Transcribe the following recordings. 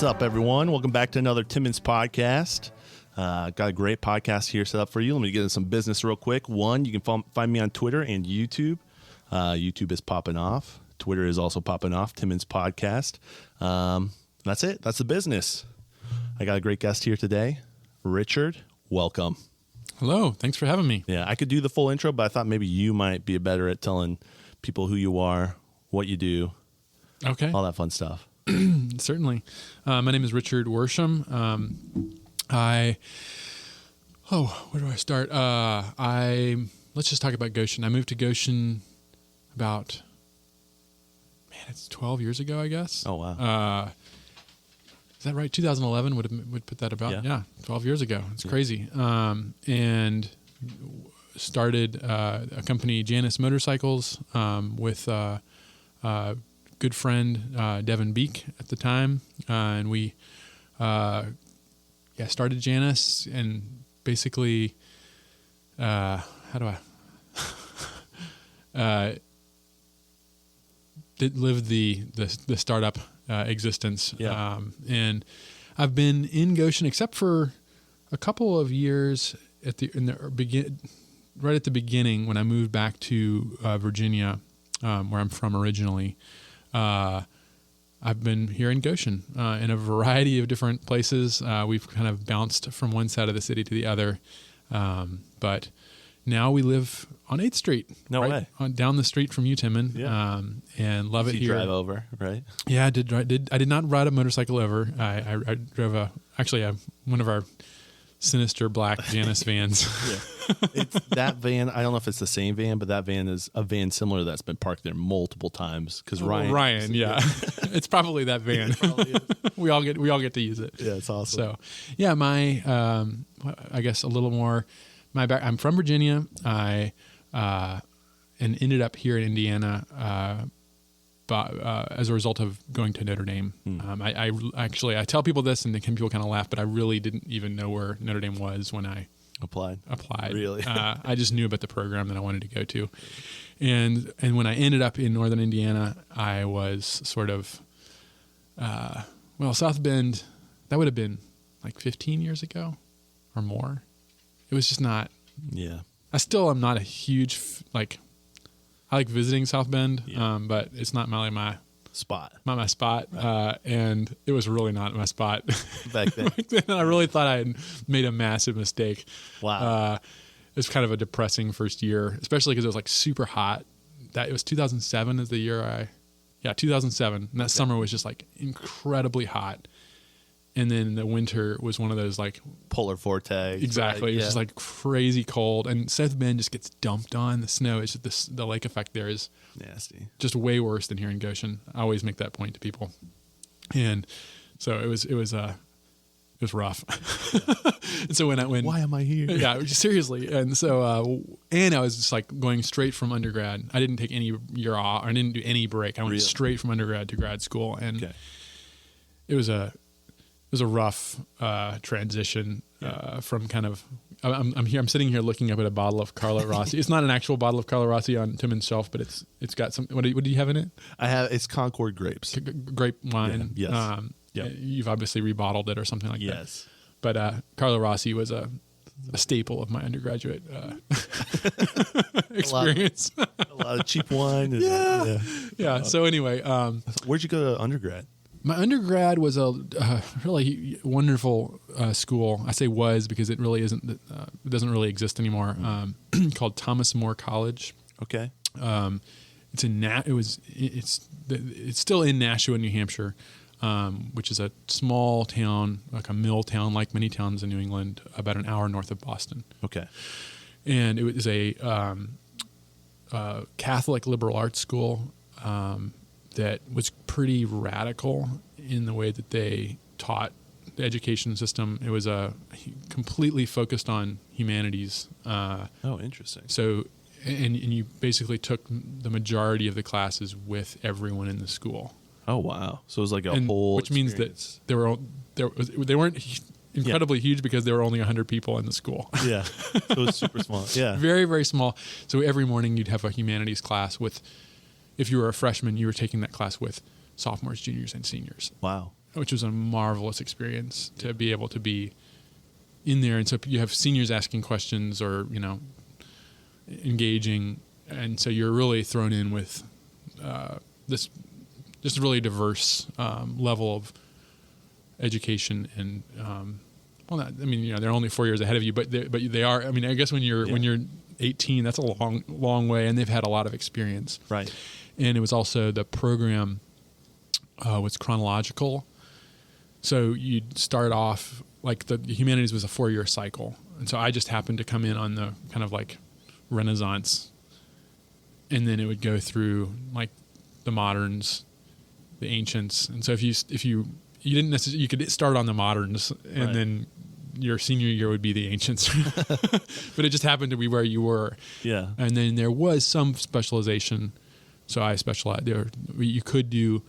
What's up, everyone? Welcome back to another Timonspodcast. Got a great podcast here set up for you. Let me get into some business real quick. One, you can find me on Twitter and YouTube. YouTube is popping off. Twitter is also popping off. Timonspodcast. That's it. That's the business. I got a great guest here today. Richard, welcome. Hello. Thanks for having me. Yeah, I could do the full intro, but I thought maybe you might be better at telling people who you are, what you do. Okay. All that fun stuff. Certainly. My name is Richard Worsham. Where do I start? Let's just talk about Goshen. I moved to Goshen it's 12 years ago, I guess. Oh, wow. Is that right? 2011 would put that about, 12 years ago. It's crazy. And started a company, Janus Motorcycles, with good friend Devin Beek at the time, and we started Janus, and basically lived the startup existence. And I've been in Goshen except for a couple of years right at the beginning when I moved back to Virginia, where I'm from originally. I've been here in Goshen in a variety of different places. We've kind of bounced from one side of the city to the other. But now we live on 8th Street. No way. Down the street from you, Timon. Yeah. And love it here. Drive over, right? Yeah, I did. I did not ride a motorcycle over. I drove one of our sinister black Janus vans. Yeah. It's that van. I don't know if it's the same van, but that van is a van similar that's been parked there multiple times because Ryan. Yeah, it's probably that van. It probably is. we all get to use it. Yeah, it's awesome. So, yeah, I guess a little more. I'm from Virginia. I and ended up here in Indiana. As a result of going to Notre Dame. I tell people this and people kind of laugh, but I really didn't even know where Notre Dame was when I applied. Really? I just knew about the program that I wanted to go to. And when I ended up in Northern Indiana, I was sort of, South Bend, that would have been like 15 years ago or more. It was just not. Yeah. I still am not a huge, I like visiting South Bend, but it's not my spot. Not my spot, and it was really not my spot back then. I really thought I had made a massive mistake. Wow. It was kind of a depressing first year, especially because it was like super hot. It was 2007 is the year 2007, and that summer was just like incredibly hot. And then the winter was one of those like polar vortex. Exactly. Right? It's just like crazy cold. And South Bend just gets dumped on. The snow is just the lake effect there is nasty. Just way worse than here in Goshen. I always make that point to people. And so it was rough. And so why am I here? Yeah, seriously. And so and I was just like going straight from undergrad. I didn't take any year off. I didn't do any break. I went straight from undergrad to grad school, and it was a rough transition from kind of. I'm sitting here looking up at a bottle of Carlo Rossi. It's not an actual bottle of Carlo Rossi on Timon's shelf, but it's got some. What do you have in it? It's Concord grapes, grape wine. Yeah, yes. You've obviously rebottled it or something like that. Yes, but Carlo Rossi was a staple of my undergraduate experience. A lot of cheap wine. Yeah. So anyway, where'd you go to undergrad? My undergrad was a really wonderful school. I say was because it really isn't. It doesn't really exist anymore. Called Thomas More College. Okay. It's still in Nashua, New Hampshire, which is a small town, like a mill town, like many towns in New England, about an hour north of Boston. Okay. And it was a Catholic liberal arts school. That was pretty radical in the way that they taught the education system. It was completely focused on humanities. Interesting. So, and you basically took the majority of the classes with everyone in the school. Oh wow! So it was like whole, which experience. Means that they weren't incredibly huge because there were only 100 people in the school. Yeah, so it was super small. Yeah, very, very small. So every morning you'd have a humanities class with. If you were a freshman, you were taking that class with sophomores, juniors, and seniors. Wow. which was a marvelous experience to be able to be in there. And so you have seniors asking questions or, engaging. And so you're really thrown in with this just really diverse level of education. And, they're only 4 years ahead of you, but they are, I guess when you're 18, that's a long way, and they've had a lot of experience. Right. And it was also the program was chronological. So you'd start off, like the humanities was a 4-year cycle. And so I just happened to come in on the kind of like Renaissance. And then it would go through like the moderns, the ancients. And so if you didn't necessarily, you could start on the moderns and then your senior year would be the ancients. But it just happened to be where you were. Yeah. And then there was some specialization. So I specialized there. You could do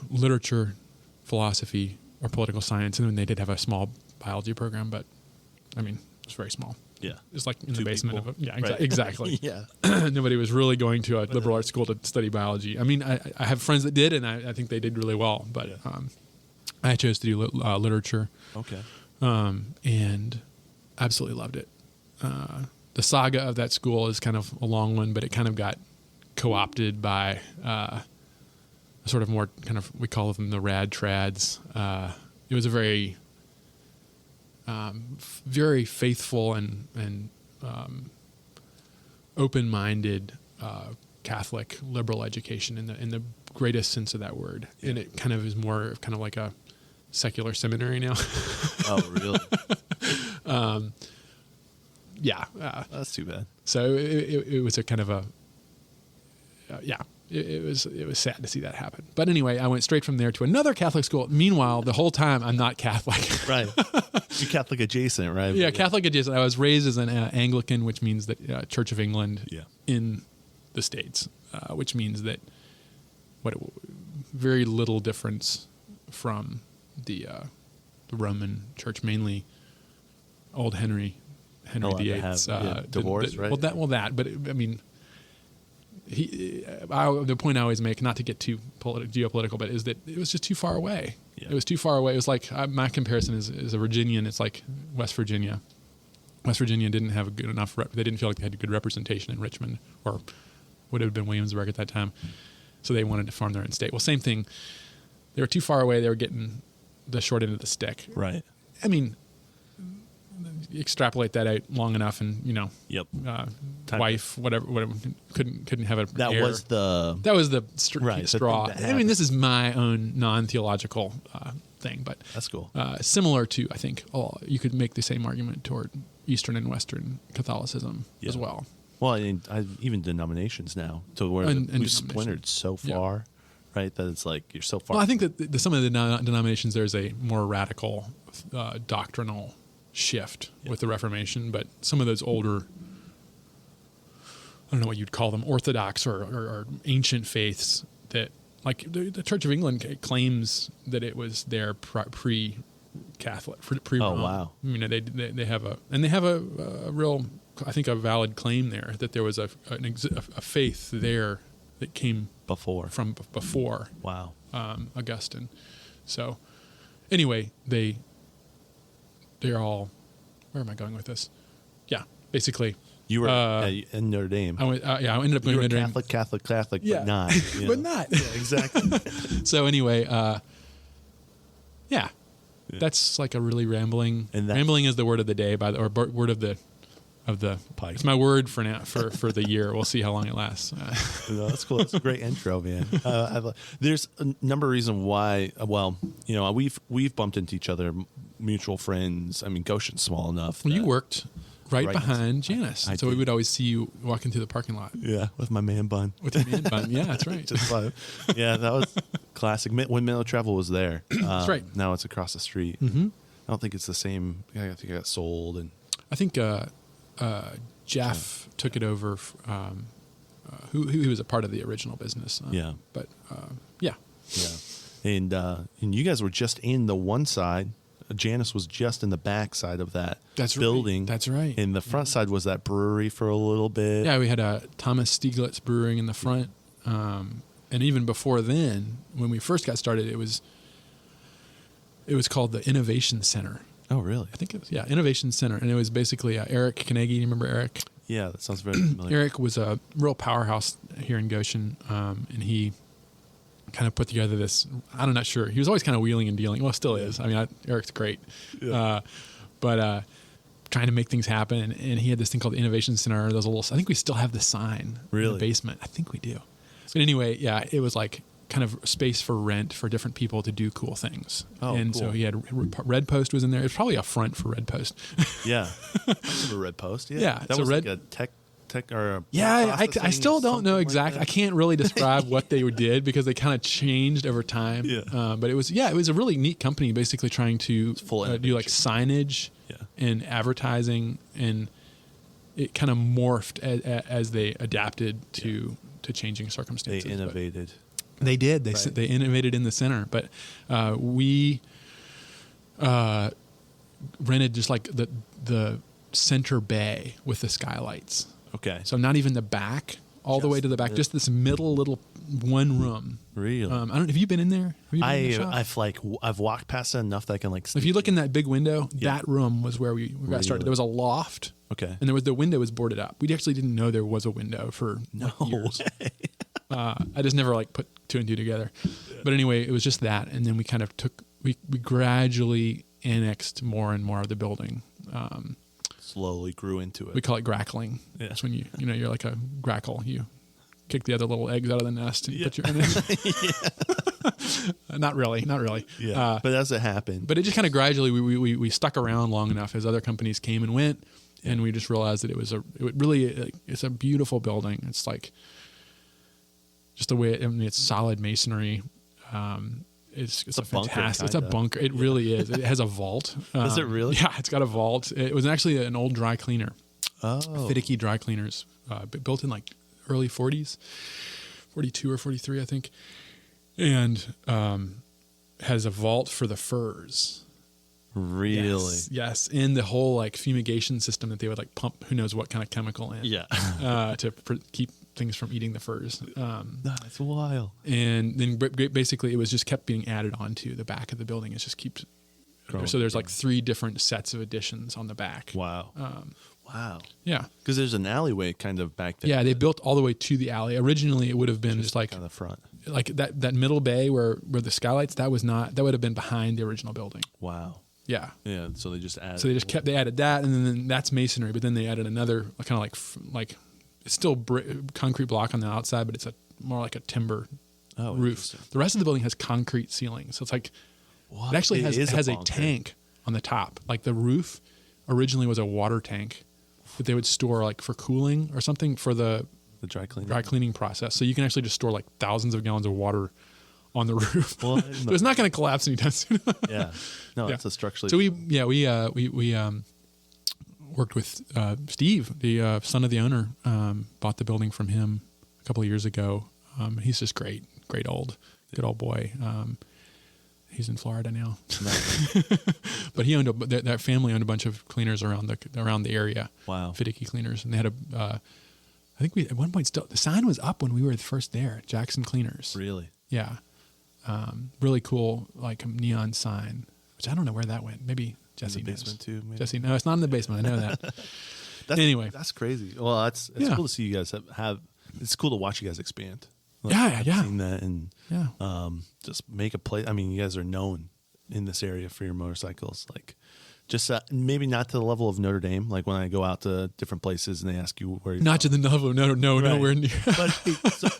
literature, philosophy, or political science, and then they did have a small biology program, but it's very small. Yeah, it's like in the basement people. of exactly. Yeah, nobody was really going to a liberal arts school to study biology. I have friends that did, and I think they did really well, but I chose to do literature. Okay, and absolutely loved it. The saga of that school is kind of a long one, but it kind of got co-opted by sort of more kind of, we call them the rad trads. It was a very, very faithful and open-minded Catholic liberal education in the greatest sense of that word. Yeah. And it kind of is more kind of like a secular seminary now. Oh, really? Yeah. That's too bad. So it was a kind of a, It was sad to see that happen. But anyway, I went straight from there to another Catholic school. Meanwhile, the whole time I'm not Catholic. Right. You're Catholic adjacent, right? Yeah, Catholic adjacent. I was raised as an Anglican, which means that Church of England in the States, which means that very little difference from the Roman Church, mainly old Henry VIII's divorce, right? The point I always make, not to get too geopolitical, but is that it was just too far away. Yeah. It was too far away. It was like, my comparison is a Virginian. It's like West Virginia. West Virginia didn't have a good enough, they didn't feel like they had a good representation in Richmond, or would have been Williamsburg at that time. So they wanted to form their own state. Well, same thing. They were too far away. They were getting the short end of the stick. Right. Extrapolate that out long enough, and wife, whatever, couldn't have a. That heir. was the straw. This is my own non-theological thing, but that's cool. Similar to, I think, you could make the same argument toward Eastern and Western Catholicism as well. Well, even denominations now, to where we've splintered so far, right? That it's like you're so far. Well, I think that some of the denominations, there's a more radical doctrinal shift with the Reformation, but some of those older, I don't know what you'd call them, Orthodox or ancient faiths, that like the Church of England claims that it was their pre-Catholic, pre-Rome. Oh, wow. They have a real, I think, a valid claim there that there was a faith there that came from before. Wow. Augustine. So anyway, they're all, where am I going with this? Yeah, basically. You were in Notre Dame. I ended up going to Notre Dame. Catholic, but not. But not. Yeah, exactly. So anyway, that's like a really rambling. Rambling is the word of the day, word of the pike. It's my word for now for the year. We'll see how long it lasts. No, that's cool. That's a great intro, man. There's a number of reasons why. We've bumped into each other, mutual friends. Goshen's small enough. Well, you worked right behind Janus, so we would always see you walking through the parking lot. Yeah, with my man bun. With your man bun, yeah, that's right. That was classic. When Menlo Travel was there, that's right. Now it's across the street. Mm-hmm. I don't think it's the same. I think it got sold, and I think Jeff took it over. Who was a part of the original business. But yeah. And you guys were just in the one side. Janus was just in the back side of that building. Right. That's right. And the front side was that brewery for a little bit. Yeah, we had a Thomas Stieglitz brewing in the front. And even before then, when we first got started, it was called the Innovation Center. Oh, really? I think it was, Innovation Center. And it was basically Eric Kanegi. You remember Eric? Yeah, that sounds very familiar. Eric was a real powerhouse here in Goshen, and he kind of put together this, I'm not sure. He was always kind of wheeling and dealing. Well, still is. I mean, Eric's great. Yeah. But trying to make things happen. And he had this thing called the Innovation Center. Those little, I think we still have the sign in the basement. I think we do. But anyway, yeah, it was like kind of space for rent for different people to do cool things. Oh, and cool. So he had Red Post was in there. It's probably a front for Red Post. Yeah. I remember Red Post. Yeah. Yeah. That so was like a tech or a I still don't know exactly. Like I can't really describe what they did because they kind of changed over time. Yeah. But it was a really neat company basically trying to do like signage and advertising, and it kind of morphed as they adapted to changing circumstances. They innovated. They did. They innovated in the center, but we rented just like the center bay with the skylights. Okay. So not even the back, all the way to the back, just this middle little one room. Really? I don't know. Have you been in there? Have you been in the shop? I've walked past it enough that I can like. If you look in that big window, that room was where we got started. There was a loft. Okay. And the window was boarded up. We actually didn't know there was a window for years. I just never like put two and two together. Yeah. But anyway, it was just that, and then we kind of we gradually annexed more and more of the building. Slowly grew into it. We call it grackling. Yeah. That's when you're like a grackle. You kick the other little eggs out of the nest and put your in it. Not really. Yeah. But as it happened. But it just kind of gradually we stuck around long enough as other companies came and went, and we just realized that it's a beautiful building. It's like just the way it's solid masonry. It's a fantastic. It's a bunker. It really is. It has a vault. Does it really? Yeah, it's got a vault. It was actually an old dry cleaner. Oh, Fiddicky dry cleaners, built in like early 40s, 42 or 43, I think, and has a vault for the furs. Really? Yes. In the whole like fumigation system that they would like pump who knows what kind of chemical in. Yeah. To keep things from eating the furs. That's wild. And then basically it was just kept being added onto the back of the building. It just keeps growing. So there's like 3 different sets of additions on the back. Wow. Wow. Yeah. Because there's an alleyway kind of back there. Yeah, they built all the way to the alley. Originally it would have been just like on the front. Like that middle bay where the skylights, that would have been behind the original building. Wow. Yeah. Yeah. So they just added. So they added that, and then that's masonry. But then they added another kind of like it's still concrete block on the outside, but it's more like a timber roof. The rest of the building has concrete ceiling, so it's like it actually has a tank on the top. Like the roof originally was a water tank that they would store like for cooling or something for the dry cleaning process. So you can actually just store like thousands of gallons of water on the roof. Well, so it's not going to collapse anytime soon. Yeah. No, it's a structurally. So we worked with Steve, the son of the owner, bought the building from him a couple of years ago. He's just good old boy. He's in Florida now. But he owned that family owned a bunch of cleaners around the area. Wow. Fiddicky cleaners. And they had I think at one point still, the sign was up when we were first there, Jackson Cleaners. Really? Yeah. Really cool, like a neon sign, which I don't know where that went. Maybe Jesse knows. Basement too, maybe? Jesse, no, it's not in the basement. I know that. Anyway, that's crazy. Well, it's cool to see you guys have. It's cool to watch you guys expand. Like, yeah. Seen that and just make a play. I mean, you guys are known in this area for your motorcycles. Like, just maybe not to the level of Notre Dame. Like when I go out to different places and they ask you where you're not from. to the level of nowhere near. But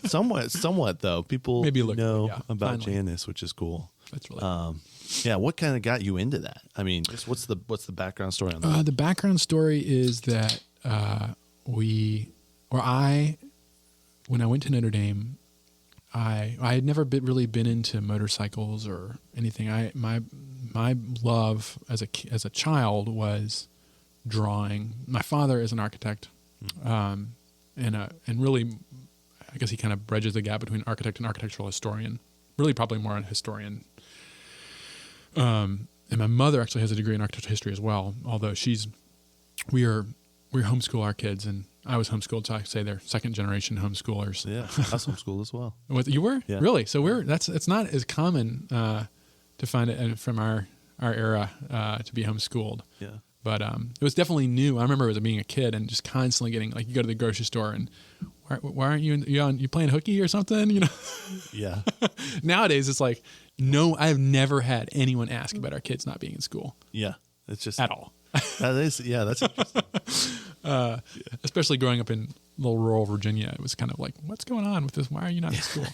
somewhat though. People maybe know about Janus, which is cool. That's really cool. What kind of got you into that? I mean, just what's the background story on that? The background story is that when I went to Notre Dame, I had never really been into motorcycles or anything. My love as a child was drawing. My father is an architect, and really, I guess he kind of bridges the gap between architect and architectural historian. Really, probably more a historian. And my mother actually has a degree in architectural history as well. Although we homeschool our kids, and I was homeschooled, so I say they're second generation homeschoolers. Yeah, I was homeschooled as well. You were? Yeah. Really? So it's not as common to find it from our era to be homeschooled. Yeah. But it was definitely new. I remember as being a kid and just constantly getting, like, you go to the grocery store and why aren't you playing hooky or something? You know? Yeah. Nowadays it's like, no, I've never had anyone ask about our kids not being in school. Yeah. It's just at all. That is, yeah, that's interesting. Especially growing up in little rural Virginia, it was kind of like, what's going on with this? Why are you not in school?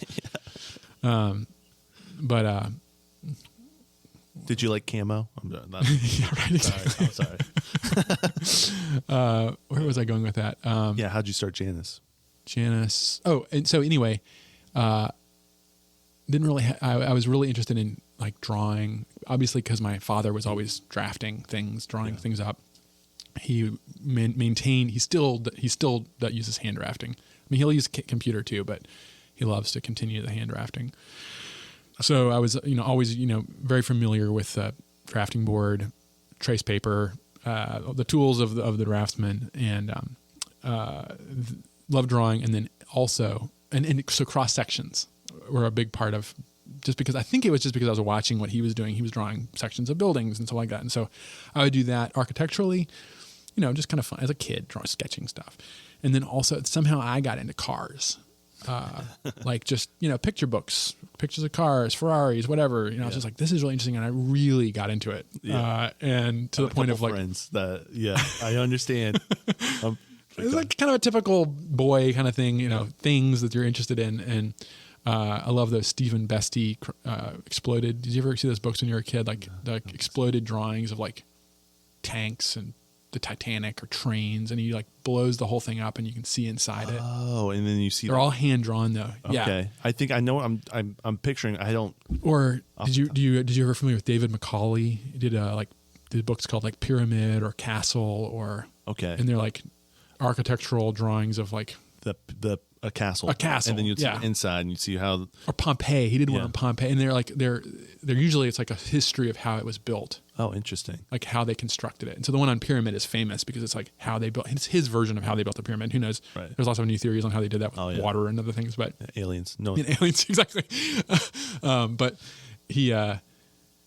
Yeah. Did you like camo? Yeah, right. Exactly. Sorry. Where was I going with that? Yeah. How'd you start Janus? Janus. Oh, and so anyway, didn't really. I was really interested in like drawing, obviously, because my father was always drafting things, drawing things up. He maintained. He still uses hand drafting. I mean, he'll use computer too, but he loves to continue the hand drafting. So I was, always, very familiar with drafting board, trace paper, the tools of the draftsman, and love drawing. And then also, and so cross sections were a big part of, just because I think it was just because I was watching what he was doing. He was drawing sections of buildings and stuff like that. And so I would do that architecturally, just kind of fun as a kid, sketching stuff. And then also somehow I got into cars. Like just, picture books, pictures of cars, Ferraris, whatever, I was just like, this is really interesting. And I really got into it. Yeah. And to the point of like friends that, I understand. It's like kind of a typical boy kind of thing, things that you're interested in. And, I love those Stephen Bestie, exploded. Did you ever see those books when you were a kid? Like exploded drawings of like tanks and the Titanic or trains, and he like blows the whole thing up and you can see inside it. Oh, and then you see they're all hand drawn though. Okay. Yeah. I think I know what I'm picturing. I don't. Or did you ever familiar with David Macaulay? He did books called like Pyramid or Castle or and they're like architectural drawings of like a castle. And then you'd see inside and you'd see how. Or Pompeii. He did one on Pompeii, and they're usually it's like a history of how it was built. Oh, interesting. Like how they constructed it. And so the one on Pyramid is famous because it's like how they built. It's his version of how they built the pyramid. Who knows? Right. There's lots of new theories on how they did that with water and other things. But aliens. No. Aliens, exactly. But he.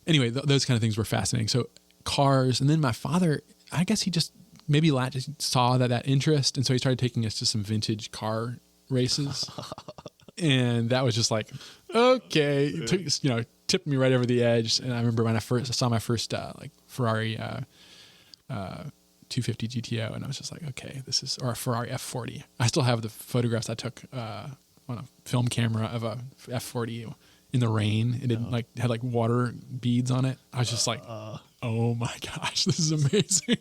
Anyway, those kind of things were fascinating. So cars, and then my father, I guess he just maybe saw that interest, and so he started taking us to some vintage car races. And that was just like, okay, tipped me right over the edge. And I remember when I saw my first like Ferrari 250 GTO, and I was just like, okay, or a Ferrari F40. I still have the photographs I took on a film camera of a F40 in the rain. It had like water beads on it. I was just like, oh my gosh, this is amazing.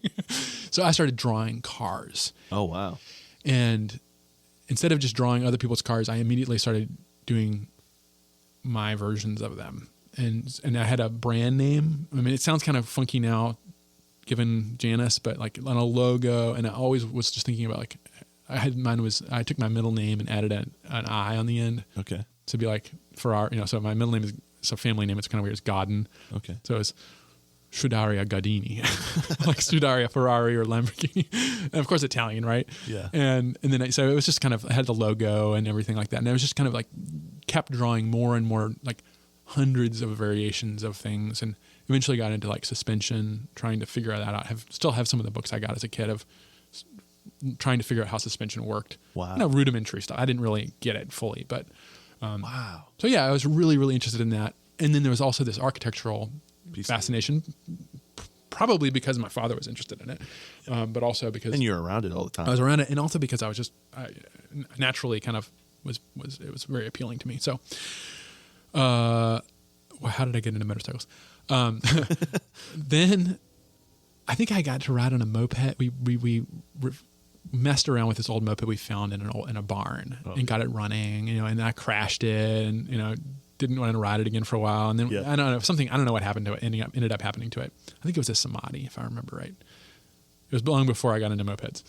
So I started drawing cars. Oh wow. And instead of just drawing other people's cars, I immediately started doing my versions of them. And I had a brand name. I mean, it sounds kind of funky now given Janus, but like on a logo. And I always was just thinking about like, I took my middle name and added an I on the end. Okay. To be like Ferrari, so my middle name is a family name. It's kind of weird. It's Godin. Okay. So it's Scuderia Godini, like Scuderia Ferrari or Lamborghini, and of course Italian, right? Yeah. And then so it was just kind of, I had the logo and everything like that, and I was just kind of like kept drawing more and more, like hundreds of variations of things, and eventually got into like suspension, trying to figure that out. Still have some of the books I got as a kid of trying to figure out how suspension worked. Wow. Rudimentary stuff. I didn't really get it fully, but wow. So yeah, I was really, really interested in that, and then there was also this architectural fascination, probably because my father was interested in it, but also because and you're around it all the time. I was around it, and also because I was just naturally kind of was it was very appealing to me. So, how did I get into motorcycles? Then I think I got to ride on a moped. We messed around with this old moped we found in a barn and got it running, and I crashed it, and didn't want to ride it again for a while, and then I don't know what happened to it. Ended up happening to it. I think it was a Samadhi, if I remember right. It was long before I got into mopeds.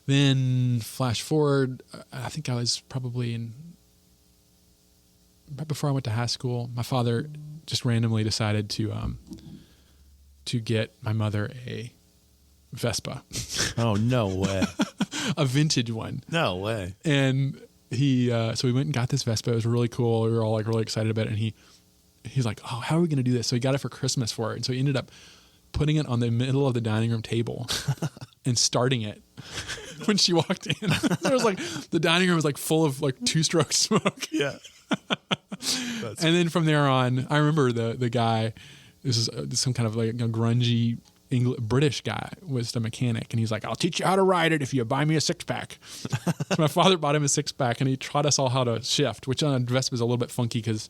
Then flash forward, I think I was probably right before I went to high school. My father just randomly decided to get my mother a Vespa. Oh, no way. a vintage one. No way. And he, so we went and got this Vespa. It was really cool. We were all like really excited about it. And he's like, oh, how are we going to do this? So he got it for Christmas for it. And so he ended up putting it on the middle of the dining room table and starting it when she walked in. There was like, the dining room was like full of like 2-stroke smoke. Yeah. And then from there on, I remember the guy, this is some kind of like a grungy British guy, was the mechanic. And he's like, I'll teach you how to ride it if you buy me a 6-pack. My father bought him a 6-pack and he taught us all how to shift, which on a Vespa is a little bit funky because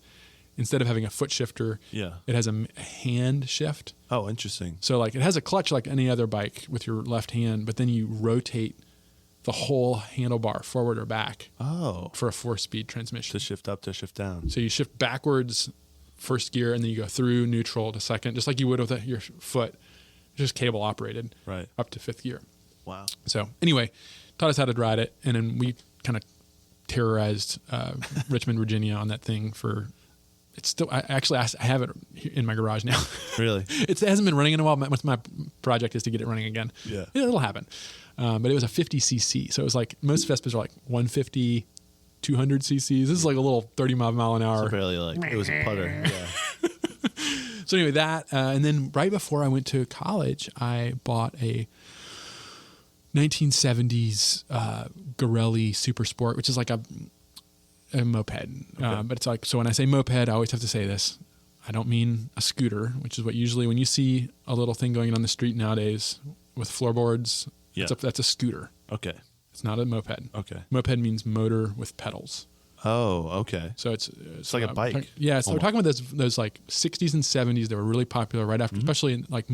instead of having a foot shifter, it has a hand shift. Oh, interesting. So like it has a clutch like any other bike with your left hand, but then you rotate the whole handlebar forward or back. Oh. For a 4-speed transmission. To shift up, to shift down. So you shift backwards first gear and then you go through neutral to second, just like you would with your foot, just cable operated, right, up to 5th gear. Wow. So anyway, taught us how to ride it, and then we kind of terrorized Richmond, Virginia on that thing for. It's still. I have it in my garage now. Really? It hasn't been running in a while. My project is to get it running again. Yeah. It'll happen. But it was a 50cc, so it was like most Vespas are like 150, 200 cc's. This is like a little 30-mile an hour. So barely like it was a putter. Yeah. So anyway, that and then right before I went to college, I bought a 1970s Gorelli Super Sport, which is like a moped. Okay. But it's like, so when I say moped, I always have to say this. I don't mean a scooter, which is what usually when you see a little thing going on the street nowadays with floorboards, that's a scooter. Okay. It's not a moped. Okay. Moped means motor with pedals. Oh, okay. So it's like a bike. So we're talking about those like 60s and 70s that were really popular right after, especially in like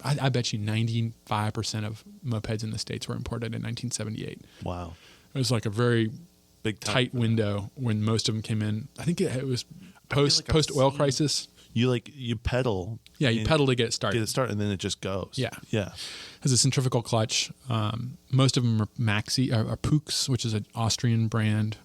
I bet you 95% of mopeds in the States were imported in 1978. Wow. It was like a very big tight window when most of them came in. I think it was post oil crisis. You pedal. Yeah, you pedal to get it started. And then it just goes. Yeah. Yeah. It has a centrifugal clutch. Most of them are Pux, which is an Austrian brand,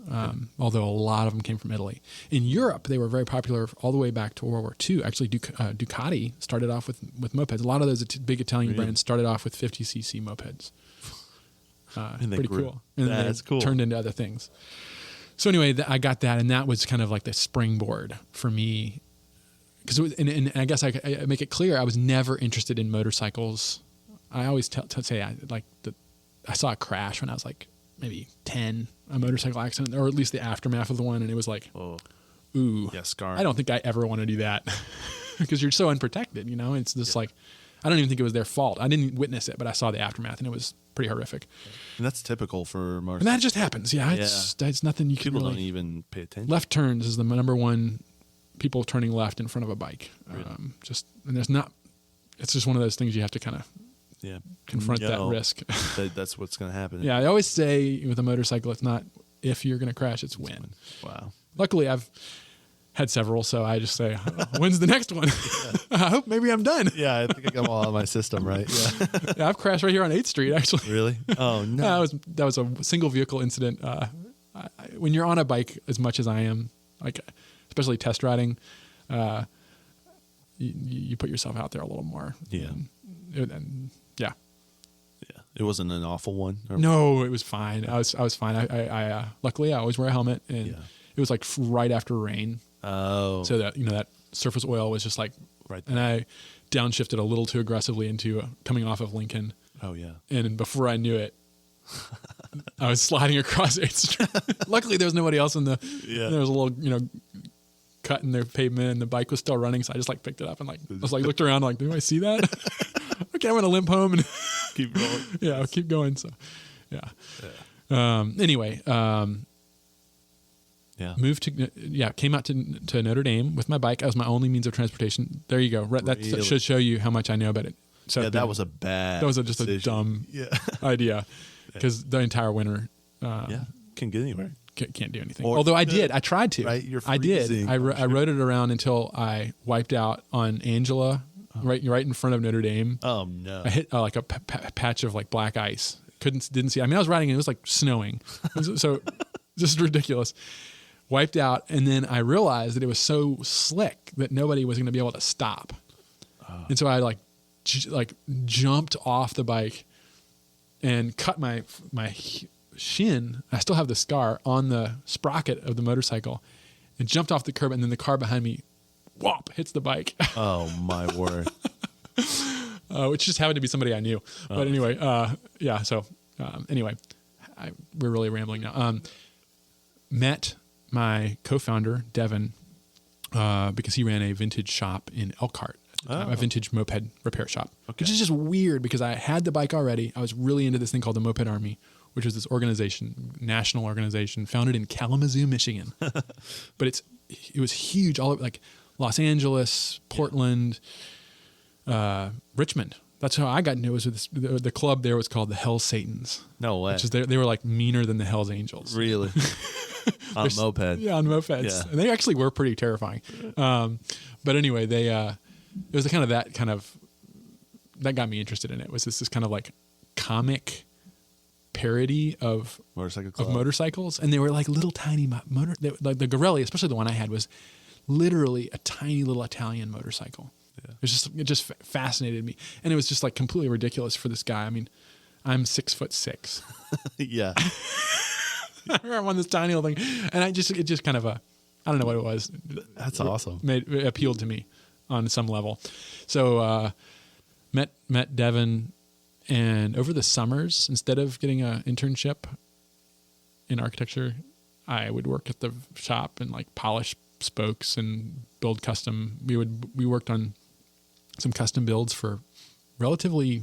although a lot of them came from Italy. In Europe, they were very popular all the way back to World War II. Actually, Ducati started off with mopeds. A lot of those big Italian brands started off with 50cc mopeds. Pretty cool. And that's cool. Turned into other things. So anyway, I got that, and that was kind of like the springboard for me. Because and I guess I make it clear I was never interested in motorcycles. I always say I saw a crash when I was like maybe 10, a motorcycle accident, or at least the aftermath of the one, and it was like, ooh, yeah, scar. I don't think I ever want to do that because you're so unprotected, you know. It's just like I don't even think it was their fault. I didn't witness it, but I saw the aftermath, and it was pretty horrific. And that's typical for motorcycles. And that just happens. Yeah, it's nothing you can. People don't even pay attention. Left turns is the number one. People turning left in front of a bike. Really? And there's not. It's just one of those things you have to kind of confront that risk. That's what's going to happen. Yeah, I always say with a motorcycle, it's not if you're going to crash, it's when. Wow. Luckily, I've had several, so I just say, when's the next one? I hope maybe I'm done. Yeah, I think I got them all out of my system, right? Yeah. I've crashed right here on 8th Street, actually. Really? Oh, no. That was a single vehicle incident. When you're on a bike as much as I am, like especially test riding, you put yourself out there a little more. Yeah. Yeah. It wasn't an awful one? No, it was fine. I was fine. I luckily I always wear a helmet, and it was like right after rain. Oh. So that, that surface oil was just like, right. And I downshifted a little too aggressively into coming off of Lincoln. Oh yeah. And before I knew it, I was sliding across 8th Street. Luckily there was nobody else in there was a little, cut in the pavement, and the bike was still running. So I just like picked it up and I was like, looked around like, do I see that? Okay, I'm going to limp home and keep going. Yeah, I'll keep going. So anyway, moved to, came out to Notre Dame with my bike. That was my only means of transportation. There you go. That should show you how much I know about it. So that was a bad just a dumb idea, because the entire winter can get anywhere. Can't do anything. Although I did. I tried to. Right? You're I did. freezing. I rode it around until I wiped out on Angela, right in front of Notre Dame. Oh, no. I hit like a patch of like black ice. Didn't see. I mean, I was riding and it was like snowing. So just ridiculous. Wiped out. And then I realized that it was so slick that nobody was going to be able to stop. And so I like jumped off the bike and cut my shin. I still have the scar on the sprocket of the motorcycle, and jumped off the curb, and then the car behind me, whop, hits the bike. Oh my word! Which just happened to be somebody I knew. But anyway, yeah. So anyway, we're really rambling now. Met my co-founder Devin because he ran a vintage shop in Elkhart. A vintage moped repair shop, which is just weird because I had the bike already. I was really into this thing called the Moped Army, which is this organization, national organization, founded in Kalamazoo, Michigan. But it was huge, all over, like Los Angeles, Portland, Richmond. That's how I got into it. Was with the club there was called the Hell Satans. No way. Which is they were like meaner than the Hells Angels. Really? On moped. Yeah, on mopeds. Yeah. And they actually were pretty terrifying. But anyway, it was that got me interested in it. Was this kind of like comic parody of motorcycles, and they were like little tiny like the Gorelli, especially the one I had, was literally a tiny little Italian motorcycle. Yeah. It just fascinated me, and it was just like completely ridiculous for this guy. I mean, I'm 6'6". Yeah. I'm on this tiny little thing, and it just kind of I don't know what it was. That's awesome. It appealed to me on some level. So met Devin, and over the summers, instead of getting an internship in architecture, I would work at the shop and like polish spokes and build custom. We worked on some custom builds for relatively.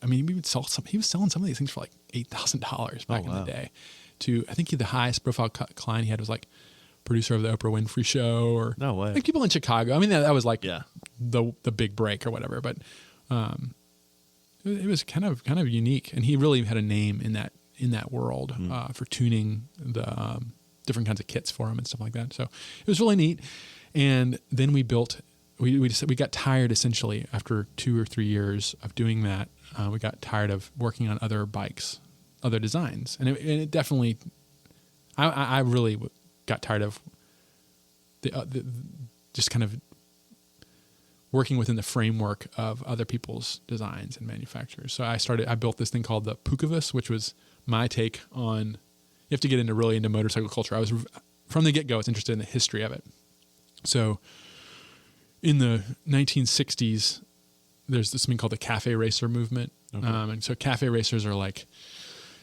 I mean, we would sell some. He was selling some of these things for like $8,000 back in the day. I think the highest profile client he had was like producer of the Oprah Winfrey Show, or no way, like people in Chicago. I mean, that was like the big break or whatever. But it was kind of unique, and he really had a name in that world for tuning the different kinds of kits for him and stuff like that. So it was really neat. And then we built. We got tired essentially after 2 or 3 years of doing that. We got tired of working on other bikes, other designs, and it definitely. I really got tired of the just kind of working within the framework of other people's designs and manufacturers. So I built this thing called the Pukavus, which was my take on. You have to get really into motorcycle culture. I was from the get-go. I was interested in the history of it. So in the 1960s, there's this thing called the cafe racer movement. Okay. And so cafe racers are like,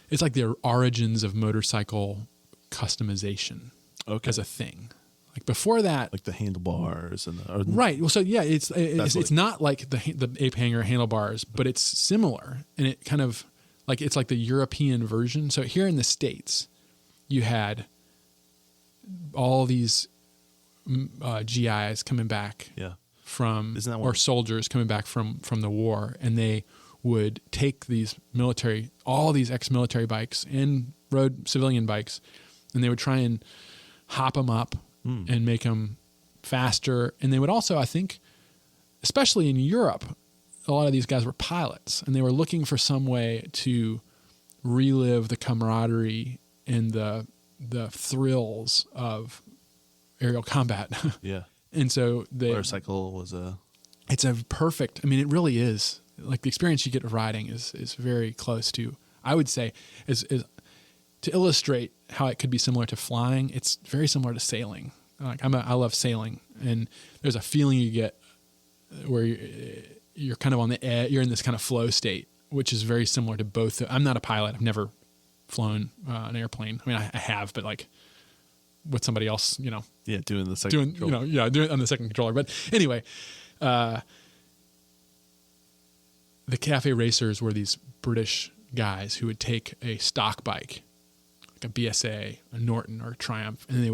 it's like the origins of motorcycle customization as a thing. Like before that, like the handlebars and right. Well, so yeah, it's not like the ape hanger handlebars, but it's similar, and it kind of like it's like the European version. So here in the States, you had all these GIs coming back from or soldiers coming back from the war, and they would take all these ex-military bikes and road civilian bikes, and they would try and hop them up and make them faster. And they would also, I think, especially in Europe, a lot of these guys were pilots, and they were looking for some way to relive the camaraderie and the thrills of aerial combat. Yeah. And so motorcycle was it's a perfect, I mean, it really is. Like the experience you get of riding is very close to, I would say, is to illustrate how it could be similar to flying. It's very similar to sailing. Like I love sailing, and there's a feeling you get where you're kind of on the edge. You're in this kind of flow state, which is very similar to both. I'm not a pilot. I've never flown an airplane. I mean, I have, but like with somebody else, doing the second controller. Doing it on the second controller. But anyway, the cafe racers were these British guys who would take a stock bike, like a BSA, a Norton, or a Triumph, and then they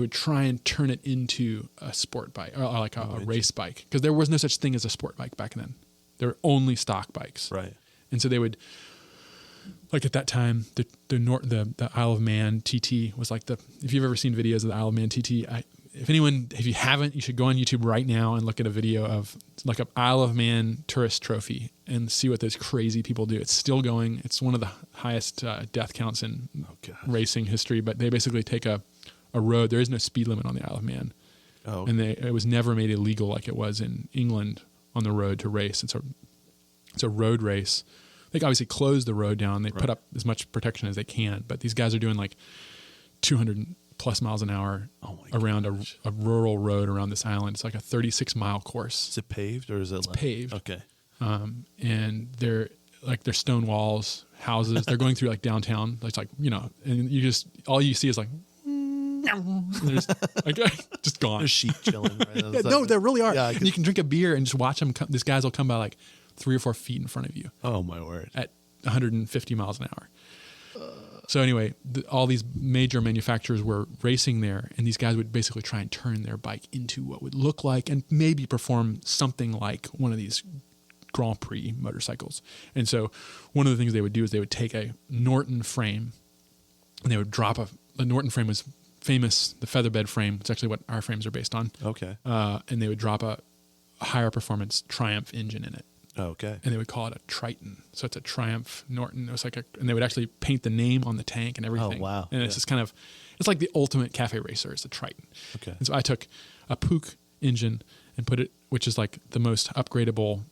would try and turn it into a sport bike, or like a race bike, because there was no such thing as a sport bike back then. There were only stock bikes. Right. And so they would, like at that time, the Isle of Man TT was like if you've ever seen videos of the Isle of Man TT, if you haven't, you should go on YouTube right now and look at a video of like an Isle of Man tourist trophy and see what those crazy people do. It's still going. It's one of the highest death counts in racing history, but they basically take a road. There is no speed limit on the Isle of Man. Oh, okay. And it was never made illegal like it was in England on the road to race. It's a road race they obviously close the road down. They put up as much protection as they can, but these guys are doing like 200 plus miles an hour around a rural road around this island. It's like a 36-mile course. Is it paved or is it paved? Okay. And they're stone walls, houses. They're going through like downtown. It's like, you know, and all you see is like, there's like just gone. There's sheep chilling. Right? Yeah, no, there really are. Yeah, and you can drink a beer and just watch them. These guys will come by like 3 or 4 feet in front of you. Oh my word! At 150 miles an hour. So anyway, all these major manufacturers were racing there, and these guys would basically try and turn their bike into what would look like and maybe perform something like one of these Grand Prix motorcycles. And so one of the things they would do is they would take a Norton frame, and they would drop the Norton frame was famous, the featherbed frame. It's actually what our frames are based on. Okay. And they would drop a higher performance Triumph engine in it. Okay. And they would call it a Triton. So it's a Triumph Norton. It was and they would actually paint the name on the tank and everything. Oh, wow. And it's just it's like the ultimate cafe racer. It's a Triton. Okay. And so I took a Puch engine and put it, which is like the most upgradable,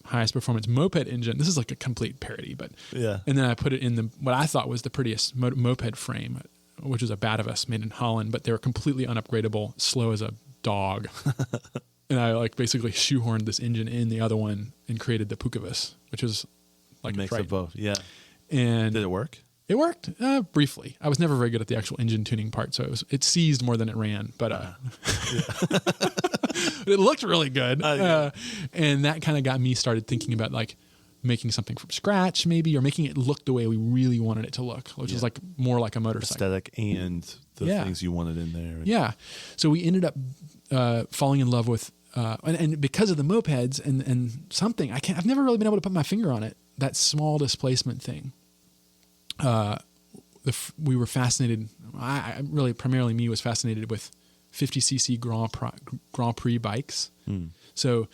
highest performance moped engine. This is like a complete parody, but yeah. And then I put it in what I thought was the prettiest moped frame, which was a Batavus made in Holland, but they were completely unupgradable, slow as a dog. And I like basically shoehorned this engine in the other one and created the Pucavus, which is like a mix of both. Yeah. And did it work? It worked briefly. I was never very good at the actual engine tuning part, so it seized more than it ran. But it looked really good, and that kind of got me started thinking about like making something from scratch, maybe, or making it look the way we really wanted it to look, which is like more like a motorcycle aesthetic and the things you wanted in there. Yeah. So we ended up falling in love with. And because of the mopeds and something, I've never really been able to put my finger on it, that small displacement thing. We were fascinated, primarily me was fascinated with 50cc Grand Prix bikes. So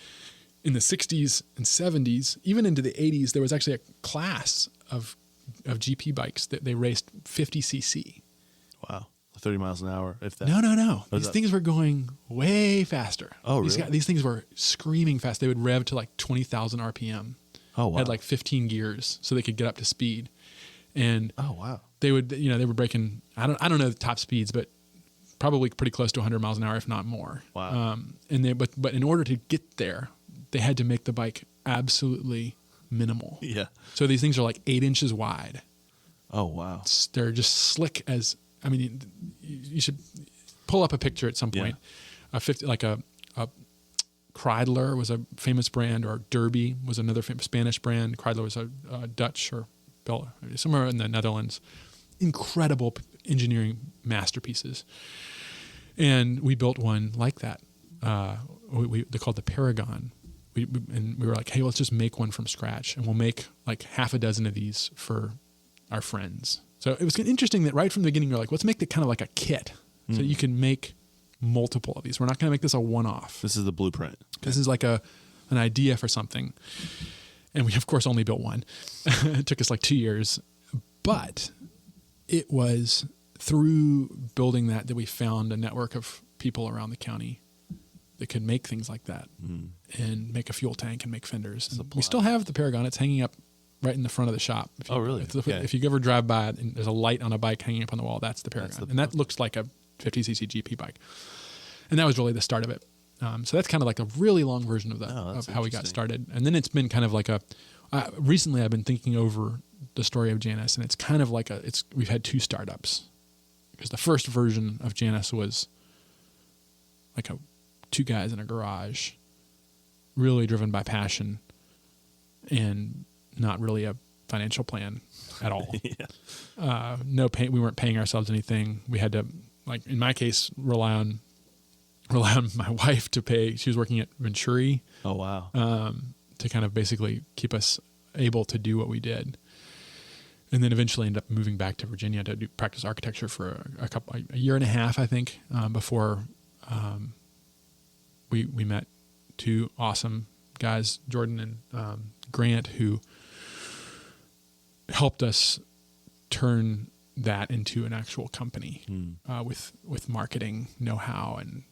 in the 60s and 70s, even into the 80s, there was actually a class of GP bikes that they raced 50cc. Wow. 30 miles an hour, if that. No. These things were going way faster. Oh, really? These things were screaming fast. They would rev to like 20,000 RPM. Oh, wow. Had like 15 gears so they could get up to speed. And oh, wow. They would, they were breaking, I don't know the top speeds, but probably pretty close to 100 miles an hour, if not more. Wow. But in order to get there, they had to make the bike absolutely minimal. Yeah. So these things are like 8 inches wide. Oh, wow. They're just slick as, I mean, you should pull up a picture at some point. Yeah. A Kreidler was a famous brand, or Derby was another Spanish brand. Kreidler was a Dutch or somewhere in the Netherlands. Incredible engineering masterpieces. And we built one like that. They called the Paragon. We were like, hey, let's just make one from scratch, and we'll make like half a dozen of these for our friends. So it was interesting that right from the beginning, you're like, let's make it kind of like a kit so you can make multiple of these. We're not going to make this a one-off. This is the blueprint. Okay. This is like an idea for something. And we, of course, only built one. It took us like 2 years. But it was through building that we found a network of people around the county that could make things like that and make a fuel tank and make fenders. And we still have the Paragon. It's hanging up right in the front of the shop. Really? If you ever drive by it and there's a light on a bike hanging up on the wall, that's the Paragon. And that looks like a 50cc GP bike. And that was really the start of it. So that's kind of like a really long version of how we got started. And then it's been kind of like recently I've been thinking over the story of Janus, and it's kind of like we've had 2 startups. Because the first version of Janus was like 2 guys in a garage, really driven by passion and not really a financial plan at all. No pay. We weren't paying ourselves anything. We had to, like in my case, rely on my wife to pay. She was working at Venturi. Oh, wow. To kind of basically keep us able to do what we did. And then eventually ended up moving back to Virginia to practice architecture for a year and a half, I think, before we met 2 awesome guys, Jordan and Grant, who helped us turn that into an actual company with marketing know-how and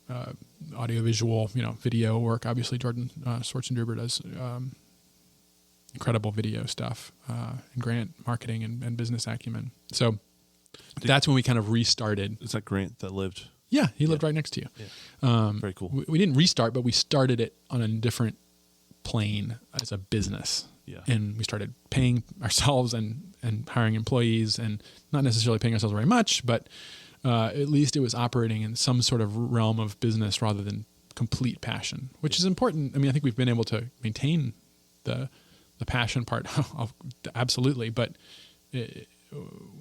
audiovisual, video work. Obviously, Jordan Schwarzenegger does incredible video stuff, and grant marketing and business acumen. So that's when we kind of restarted. Is that Grant that lived? Yeah, he lived right next to you. Yeah. Very cool. We didn't restart, but we started it on a different plane as a business. Yeah. And we started paying ourselves and hiring employees, and not necessarily paying ourselves very much, but at least it was operating in some sort of realm of business rather than complete passion, which is important. I mean, I think we've been able to maintain the passion part, absolutely, but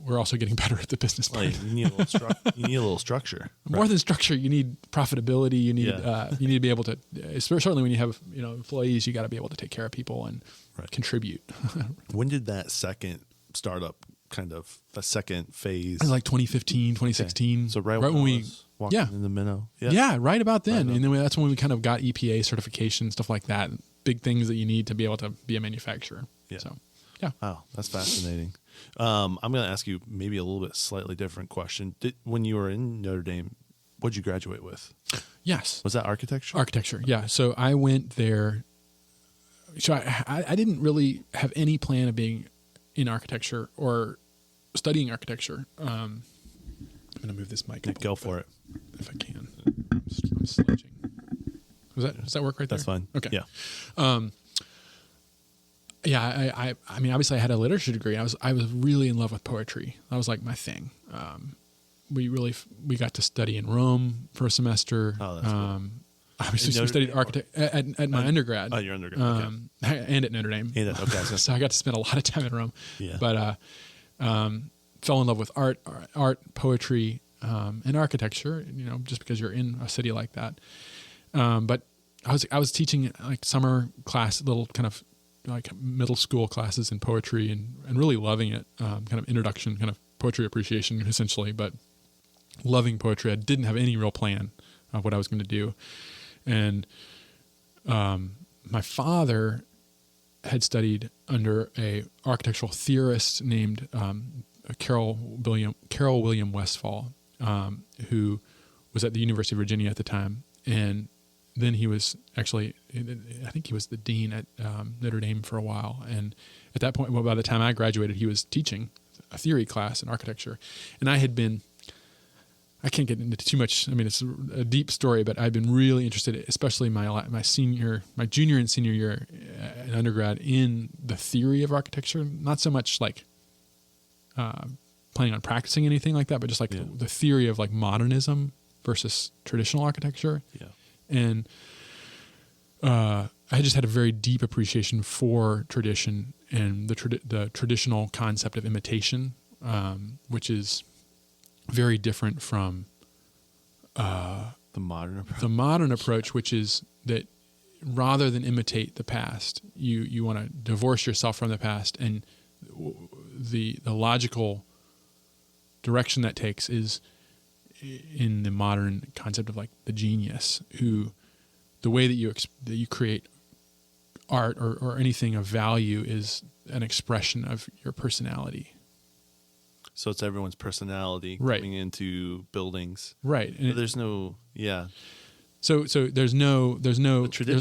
we're also getting better at the business part. Like, you need a little structure. More than structure, you need profitability. You need you need to be able to. Certainly, when you have employees, you got to be able to take care of people and contribute. When did that second startup the second phase? It was like 2015, 2016. Okay. So right when we walked in the minnow. Yeah, right about then. And then that's when we kind of got EPA certification, stuff like that. Big things that you need to be able to be a manufacturer. Yeah. So, yeah. Wow, that's fascinating. I'm going to ask you maybe a little bit slightly different question. When you were in Notre Dame, what did you graduate with? Yes. Was that architecture? Architecture, yeah. So I went there. So I didn't really have any plan of being in architecture or studying architecture. I'm going to move this mic up. Go for it. If I can. I'm slouching. Does that work right there? That's fine. Okay. Yeah. I mean, obviously I had a literature degree. I was really in love with poetry. That was like my thing. We got to study in Rome for a semester. Oh, that's cool. Obviously, we studied at my undergrad. Oh, your undergrad. Okay. And at Notre Dame. Okay. So I got to spend a lot of time in Rome. Yeah. But fell in love with art, poetry, and architecture. Just because you're in a city like that. But I was teaching like summer class, little kind of like middle school classes in poetry, and really loving it. Kind of introduction, kind of poetry appreciation, essentially. But loving poetry, I didn't have any real plan of what I was going to do. And my father had studied under a architectural theorist named Carol William Westphal, who was at the University of Virginia at the time, and then he was actually, I think he was the dean at Notre Dame for a while. And at that point, by the time I graduated, he was teaching a theory class in architecture, and I can't get into too much. I mean, it's a deep story, but I've been really interested, especially my junior and senior year in undergrad, in the theory of architecture. Not so much like planning on practicing anything like that, but just like the theory of like modernism versus traditional architecture. Yeah. And I just had a very deep appreciation for tradition and the traditional concept of imitation, which is very different from the modern approach. The modern approach, which is that rather than imitate the past, you want to divorce yourself from the past, and the logical direction that takes is in the modern concept of like the genius, who the way that you create art or anything of value is an expression of your personality. So it's everyone's personality coming into buildings, right? And there's no, So there's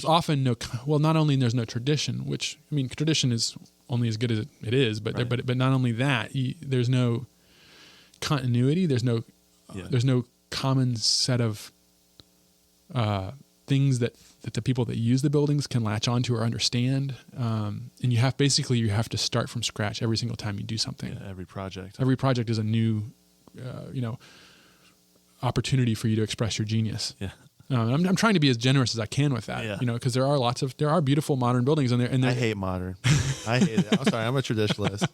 often no. Well, not only there's no tradition, which I mean, tradition is only as good as it is, but but not only that, there's no continuity. There's no common set of things that the people that use the buildings can latch onto or understand. And you have to start from scratch every single time you do something. Yeah, every project is a new, opportunity for you to express your genius. Yeah. I'm trying to be as generous as I can with that, because there are beautiful modern buildings in there. And I hate modern. I hate it. I'm sorry. I'm a traditionalist.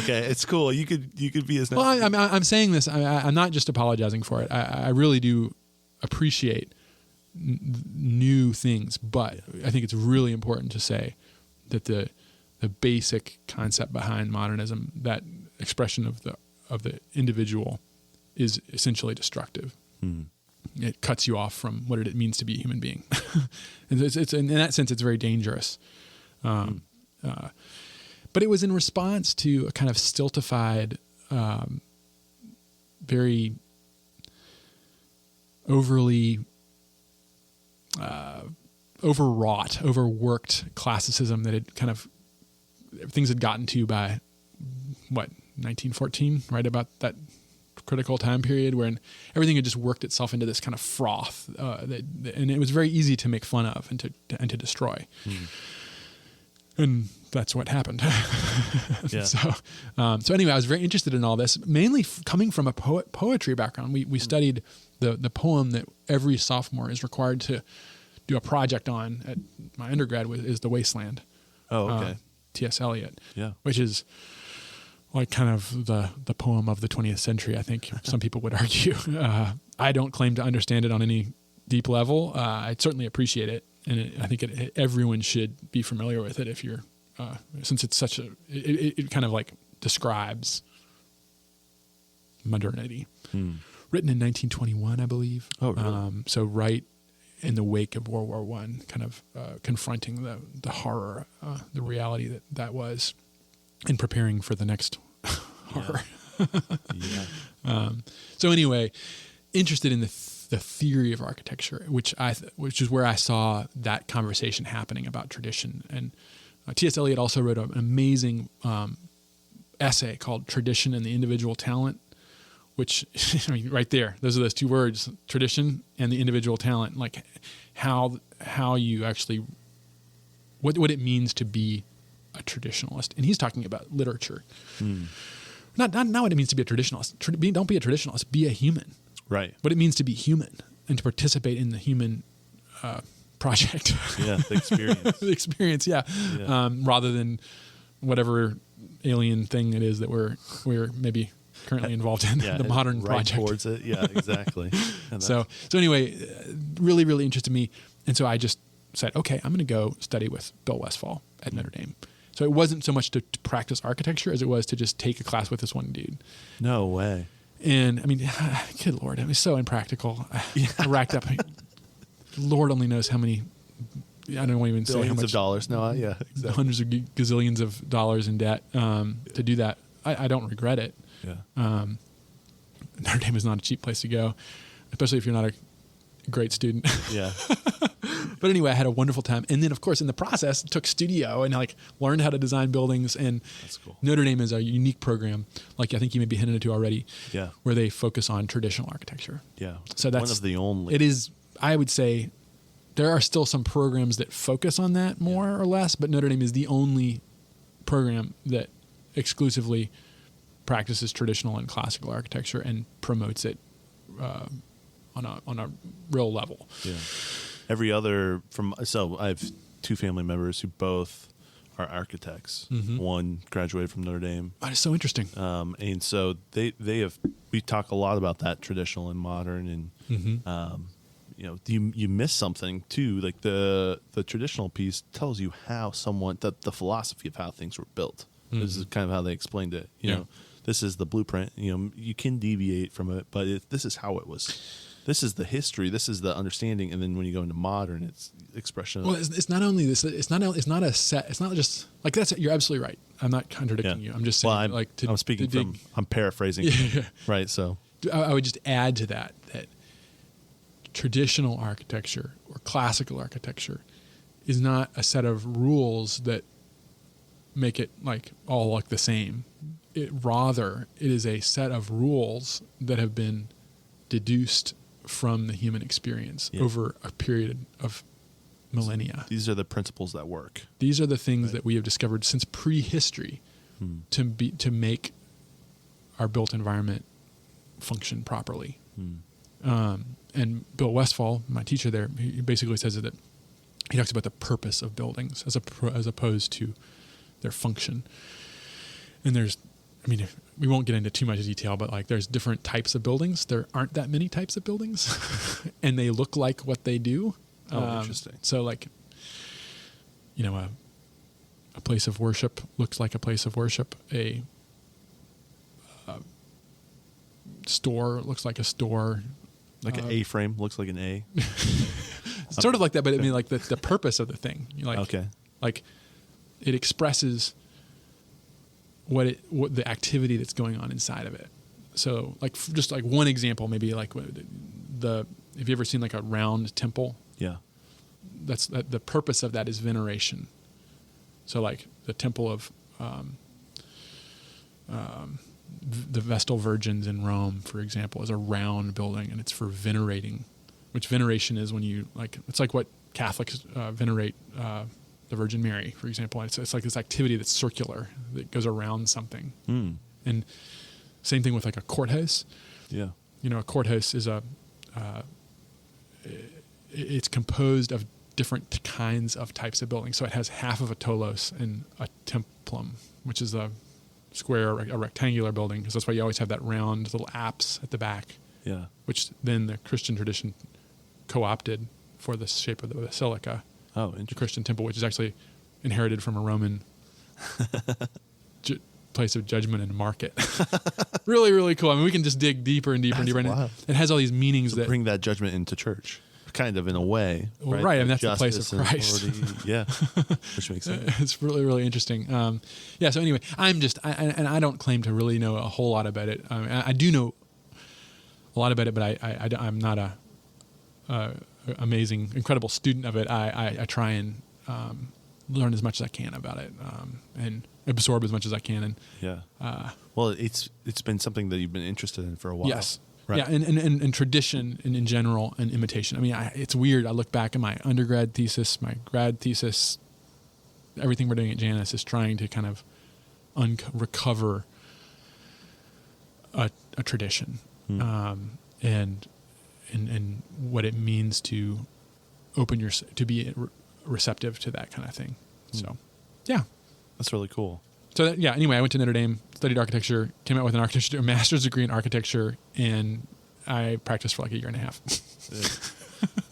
Okay, it's cool. You could be as nice. Well, I'm saying this. I'm not just apologizing for it. I really do appreciate new things, but I think it's really important to say that the basic concept behind modernism, that expression of the individual, is essentially destructive. Hmm. It cuts you off from what it means to be a human being. And it's in that sense, it's very dangerous. But it was in response to a kind of stultified, very overly overwrought, overworked classicism that had kind of things had gotten to by 1914, right about that critical time period when everything had just worked itself into this kind of froth, and it was very easy to make fun of and to destroy. And that's what happened. Yeah. So anyway, I was very interested in all this, mainly coming from a poetry background. We studied the poem that every sophomore is required to do a project on at my undergrad is The Wasteland. Oh, okay. T.S. Eliot. Yeah. Which is like kind of the poem of the 20th century, I think some people would argue. I don't claim to understand it on any deep level. I certainly appreciate it, and I think everyone should be familiar with it if you're, since it's such it kind of like describes modernity. Written in 1921, I believe. Oh, really? So right in the wake of World War I, kind of confronting the horror, the reality that was, and preparing for the next horror. Yeah. So anyway, interested in the theory of architecture, which is where I saw that conversation happening about tradition. And T.S. Eliot also wrote an amazing essay called "Tradition and the Individual Talent," which, I mean, right there, those are those two words, tradition and the individual talent, like how you actually, what it means to be a traditionalist. And he's talking about literature. Not what it means to be a traditionalist. Don't be a traditionalist, be a human. Right. What it means to be human and to participate in the human project. Yeah, the experience. The experience, yeah. Rather than whatever alien thing it is that we're maybe currently involved in, the modern right project. Towards it, yeah, exactly. So anyway, really, really interested me. And so I just said, okay, I'm going to go study with Bill Westphal at Notre Dame. So it wasn't so much to practice architecture as it was to just take a class with this one dude. No way. And I mean, good Lord, it was so impractical. I racked up, Lord only knows how many, I don't even say how Billions much. of dollars. No, yeah, exactly. Hundreds of gazillions of dollars in debt to do that. I don't regret it. Yeah. Notre Dame is not a cheap place to go, especially if you're not a great student. Yeah. But anyway, I had a wonderful time. And then, of course, in the process, took studio and learned how to design buildings. And That's cool. Notre Dame is a unique program, like I think you may be hinted to already, Yeah. where they focus on traditional architecture. Yeah. So that's one of the only. It is, I would say, there are still some programs that focus on that more or less, but Notre Dame is the only program that exclusively practices traditional and classical architecture and promotes it on a real level. Yeah. Every other so I have two family members who both are architects. Mm-hmm. One graduated from Notre Dame. That is so interesting. And so we talk a lot about that traditional and modern, and Mm-hmm. you miss something too. Like the traditional piece tells you how the philosophy of how things were built. Mm-hmm. This is kind of how they explained it. You know, this is the blueprint. You can deviate from it, but this is how it was. This is the history. This is the understanding. And then when you go into modern, it's expression. Well, it's not only this. It's not a set. It's not just like that's. You're absolutely right. I'm not contradicting you. I'm just saying. Well, I'm paraphrasing. Yeah. Right. So I would just add to that traditional architecture or classical architecture is not a set of rules that make it all the same. It is a set of rules that have been deduced from the human experience over a period of millennia. These are the principles that work. These are the things that we have discovered since prehistory to make our built environment function properly. And Bill Westphal, my teacher there, he basically says that he talks about the purpose of buildings as opposed to their function. And we won't get into too much detail, but there's different types of buildings. There aren't that many types of buildings, and they look like what they do. Oh, interesting. So a place of worship looks like a place of worship. A store looks like a store. Like an A-frame looks like an A. It's sort of like that, but the purpose of the thing. Okay. It expresses what the activity that's going on inside of it. So just one example, maybe if you ever seen a round temple. Yeah. The purpose of that is veneration. So the temple of the Vestal Virgins in Rome, for example, is a round building, and it's for venerating, which veneration is when you it's like what Catholics venerate the Virgin Mary, for example. It's like this activity that's circular that goes around something. And same thing with like a courthouse. Yeah. A courthouse is it's composed of different kinds of types of buildings. So it has half of a tolos and a templum, which is a square, a rectangular building, because that's why you always have that round little apse at the back. Yeah. Which then the Christian tradition co-opted for the shape of the basilica. Oh, interesting. The Christian temple, which is actually inherited from a Roman place of judgment and market. Really, really cool. I mean, we can just dig deeper and deeper and deeper. And it has all these meanings that bring that judgment into church, kind of in a way. Well, right. I mean, that's the place of Christ. Yeah, which makes sense. It's really, really interesting. So anyway, I don't claim to really know a whole lot about it. I do know a lot about it, but I'm not a amazing, incredible student of it. I try and learn as much as I can about it, and absorb as much as I can. And well, it's been something that you've been interested in for a while. Yes. Right. Yeah, and tradition in general and imitation. I mean, it's weird. I look back at my undergrad thesis, my grad thesis, everything we're doing at Janus is trying to kind of recover a tradition, and what it means to to be receptive to that kind of thing. So, yeah. That's really cool. So anyway, I went to Notre Dame, studied architecture, came out with a master's degree in architecture, and I practiced for like a year and a half.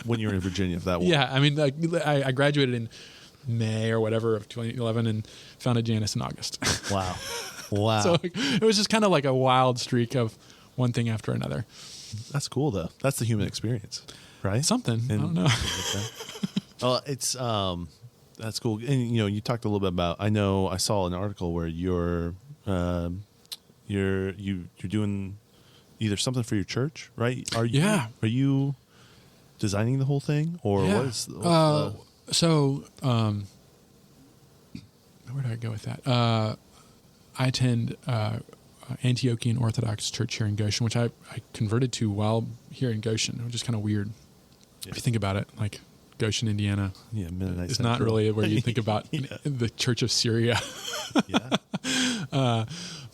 When you were in Virginia, if that was. Yeah, I mean, I graduated in May or whatever of 2011 and founded Janus in August. Wow. So it was just kind of like a wild streak of one thing after another. That's cool, though. That's the human experience, right? Something. I don't know. Well, it's that's cool. And you talked a little bit about. I know I saw an article where you're doing either something for your church, right? Are you designing the whole thing, or what is? So where do I go with that? I attend Antiochian Orthodox Church here in Goshen, which I converted to while here in Goshen, which is kind of weird if you think about it. Like Goshen, Indiana, Mennonite it's Central. not really where you think about the Church of Syria. But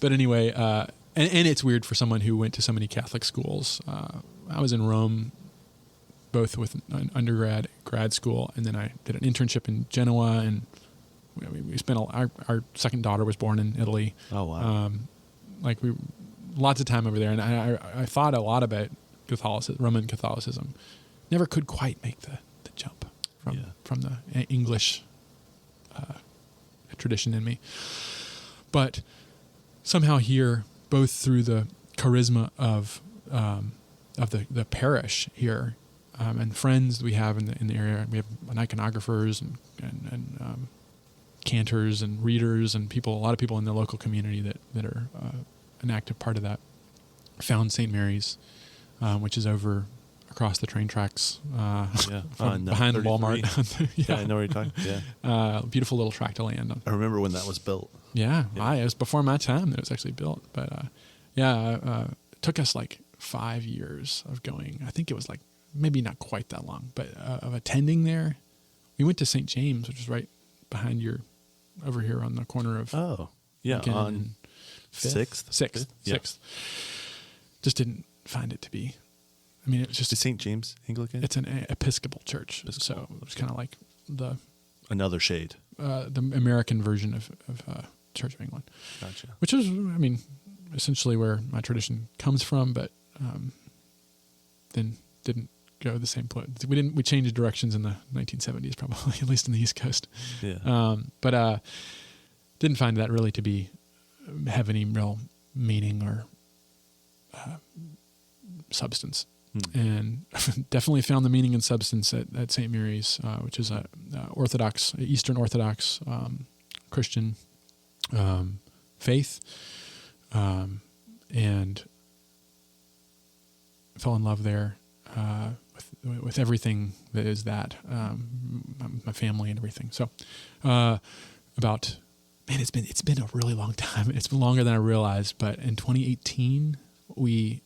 anyway, and it's weird for someone who went to so many Catholic schools. I was in Rome, both with an undergrad, grad school, and then I did an internship in Genoa, and we spent our second daughter was born in Italy. Oh wow! Lots of time over there, and I thought a lot about Roman Catholicism. Never could quite make the jump from the English tradition in me, but somehow here, both through the charisma of the parish here, and friends we have in the area, we have iconographers and cantors and readers and a lot of people in the local community that are an active part of that. Found St. Mary's, which is over across the train tracks, behind the Walmart. Yeah, I know what you're talking. Yeah, beautiful little tract of land. I remember when that was built. Yeah. It was before my time that it was actually built. But it took us like 5 years of going. I think it was like maybe not quite that long, but of attending there. We went to St. James, which is right behind over here on the corner of. Oh, yeah, on 6th. Just didn't find it to be. I mean, it was just is St. James Anglican. It's an Episcopal church, so it was kind of like another shade, the American version of Church of England. Gotcha. Which is, I mean, essentially where my tradition comes from, but then didn't go the same place. We changed directions in the 1970s, probably, at least in the East Coast. Yeah. But didn't find that really to have any real meaning or substance. And definitely found the meaning and substance at St. Mary's, which is a Eastern Orthodox Christian faith, and fell in love there with everything that is that, my family and everything. So about man, it's been a really long time. It's been longer than I realized. But in 2018, we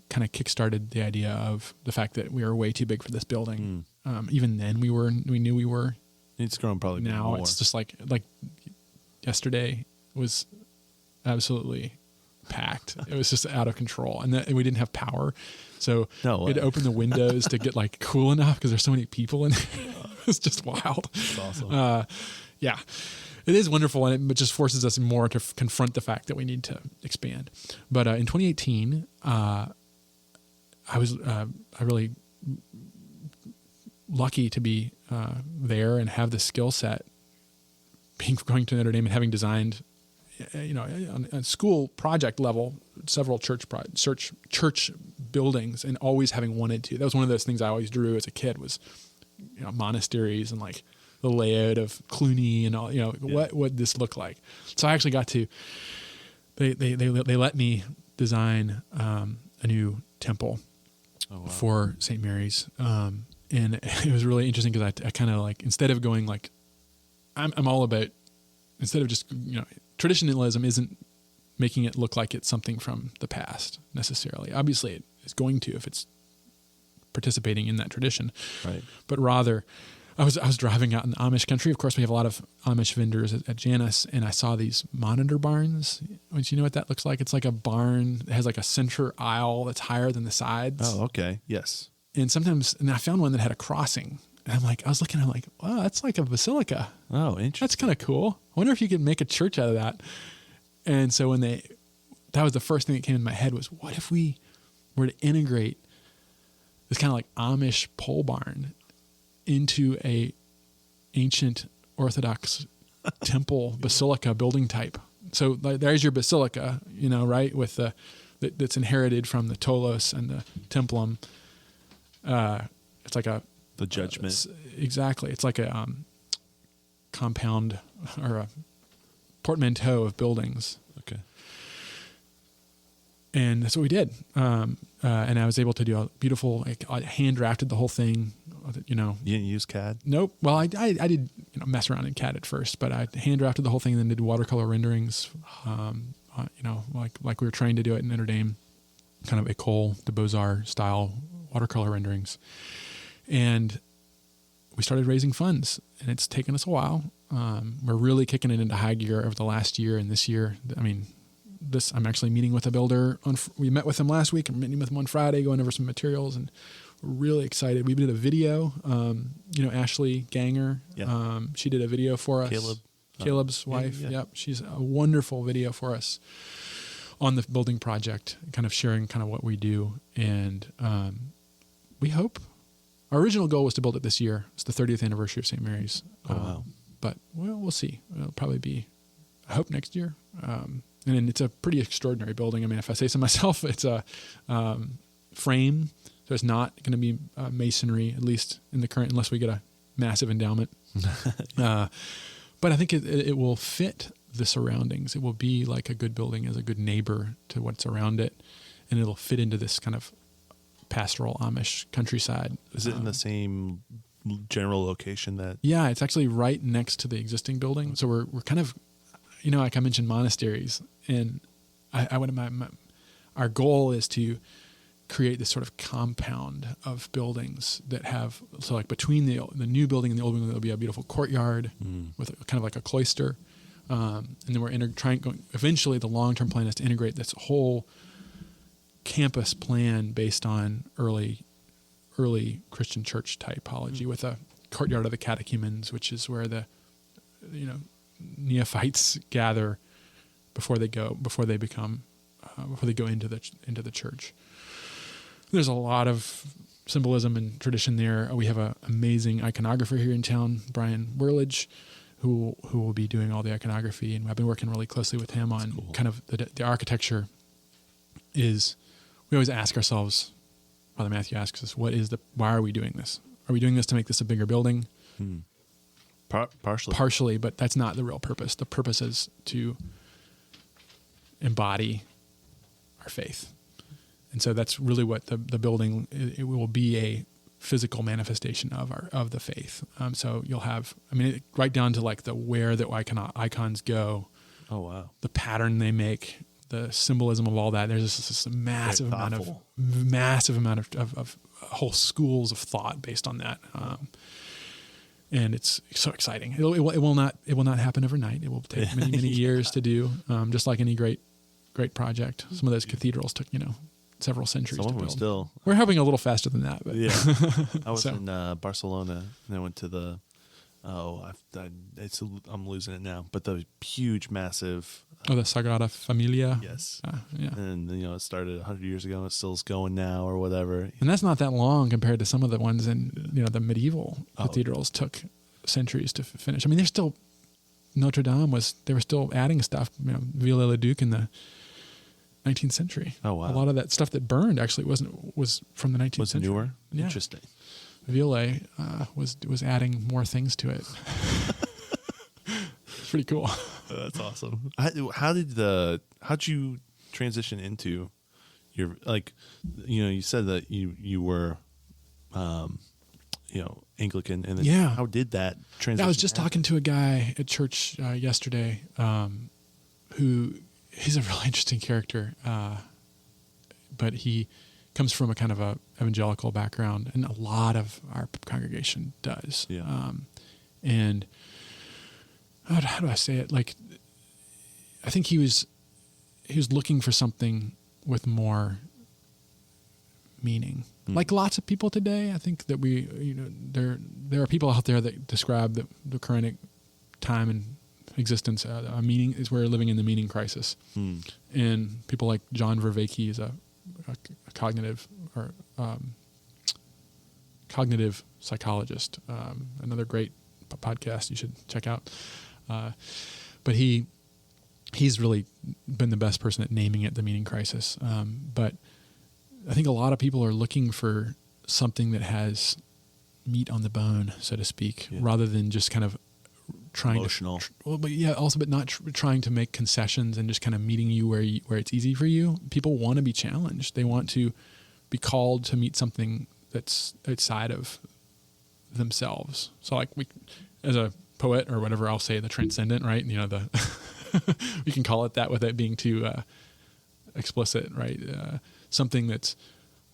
kind of kickstarted the idea of the fact that we were way too big for this building. Even then, we knew we were. It's grown probably now more. It's just like yesterday was absolutely packed. It was just out of control, and we didn't have power, so we'd open the windows to get like cool enough because there's so many people in there. It's just wild. That's awesome. Yeah, it is wonderful, and it just forces us more to confront the fact that we need to expand. But in 2018, I was really lucky to be there and have the skill set, going to Notre Dame and having designed, on a school project level, several church buildings, and always having wanted to. That was one of those things I always drew as a kid was, monasteries and like the layout of Cluny and all, what would this look like? So I actually got to, they let me design a new temple for St. Mary's. And it was really interesting because I kind of like, instead of going like, I'm all about, instead of just, traditionalism isn't making it look like it's something from the past necessarily. Obviously it is going to, if it's participating in that tradition, right? But rather, I was driving out in the Amish country. Of course, we have a lot of Amish vendors at Janus, and I saw these monitor barns. Which, you know what that looks like? It's like a barn that has like a center aisle that's higher than the sides. Oh, okay. Yes. And I found one that had a crossing. And I was looking, I'm like, wow, that's like a basilica. Oh, interesting. That's kind of cool. I wonder if you could make a church out of that. And so that was the first thing that came in my head was, what if we were to integrate this kind of like Amish pole barn into a ancient Orthodox temple basilica building type. So there's your basilica, right? With that's inherited from the Tolos and the Templum. It's like the judgment. Exactly. It's like a compound or a portmanteau of buildings. Okay. And that's what we did. And I was able to do a beautiful, I hand drafted the whole thing, You didn't use CAD? Nope. Well, I did mess around in CAD at first, but I hand drafted the whole thing and then did watercolor renderings, like we were trained to do it in Notre Dame, kind of École de Beaux-Arts style watercolor renderings. And we started raising funds, and it's taken us a while. We're really kicking it into high gear over the last year and this year. I'm actually meeting with a builder. We met with him last week. I'm meeting with him on Friday, going over some materials, and we're really excited. We did a video. Ashley Ganger, she did a video for us. Caleb's wife. Yeah. Yep. She's a wonderful video for us on the building project, kind of sharing kind of what we do. And we hope, our original goal was to build it this year. It's the 30th anniversary of St. Mary's. Oh, wow. But we'll see. It'll probably be, I hope, next year. And it's a pretty extraordinary building. I mean, if I say so myself, it's a frame. So it's not going to be masonry, at least in the current, unless we get a massive endowment. But I think it will fit the surroundings. It will be like a good building as a good neighbor to what's around it. And it'll fit into this kind of pastoral Amish countryside. Is it in the same general location that? Yeah, it's actually right next to the existing building. So we're kind of, like I mentioned monasteries, and our goal is to create this sort of compound of buildings that have, so like between the new building and the old building, there'll be a beautiful courtyard with kind of like a cloister. And then we're eventually the long-term plan is to integrate this whole campus plan based on early Christian church typology with a courtyard of the catechumens, which is where the, neophytes gather before they go into the church. There's a lot of symbolism and tradition there. We have an amazing iconographer here in town, Brian Whirlidge, who will be doing all the iconography, and I've been working really closely with him on kind of the architecture. We always ask ourselves, Father Matthew asks us, why are we doing this? Are we doing this to make this a bigger building? Partially, but that's not the real purpose. The purpose is to embody our faith. And so that's really what the building, it will be a physical manifestation of the faith. So you'll have, right down to like where the icons go. Oh wow! The pattern they make, the symbolism of all that. There's just this massive amount of whole schools of thought based on that. And it's so exciting. It will not happen overnight. It will take many years to do. Just like any great project. Some of those cathedrals took several centuries to build. Still, we're hoping a little faster than that. But yeah, I was in Barcelona and I went to the. I'm losing it now. But the huge, massive. The Sagrada Familia. Yes. Yeah. And it started 100 years ago. And it still's going now, or whatever. And that's not that long compared to some of the ones in the medieval cathedrals took centuries to finish. There's still Notre Dame they were still adding stuff. Viollet-le-Duc in the 19th century. Oh wow! A lot of that stuff that burned actually was from the 19th century. Was newer. Yeah. Interesting. Viollet was adding more things to it. It's pretty cool. That's awesome. How'd you transition into your you said that you were Anglican, and then how did that transition? I was just talking to a guy at church yesterday who he's a really interesting character, but he comes from a kind of a evangelical background, and a lot of our congregation does. Yeah. And how do I say it? Like, I think he was looking for something with more meaning. Like lots of people today, I think that there are people out there that describe the current time and existence a meaning is we're living in the meaning crisis. And people like John Vervaeke is a cognitive psychologist, another great podcast you should check out. But he's really been the best person at naming it the meaning crisis. But I think a lot of people are looking for something that has meat on the bone, so to speak, rather than just kind of trying emotional. But not trying to make concessions and just kind of meeting you where it's easy for you. People want to be challenged. They want to be called to meet something that's outside of themselves. So like as a poet or whatever, I'll say the transcendent, right? We can call it that without being too explicit, right? Something that's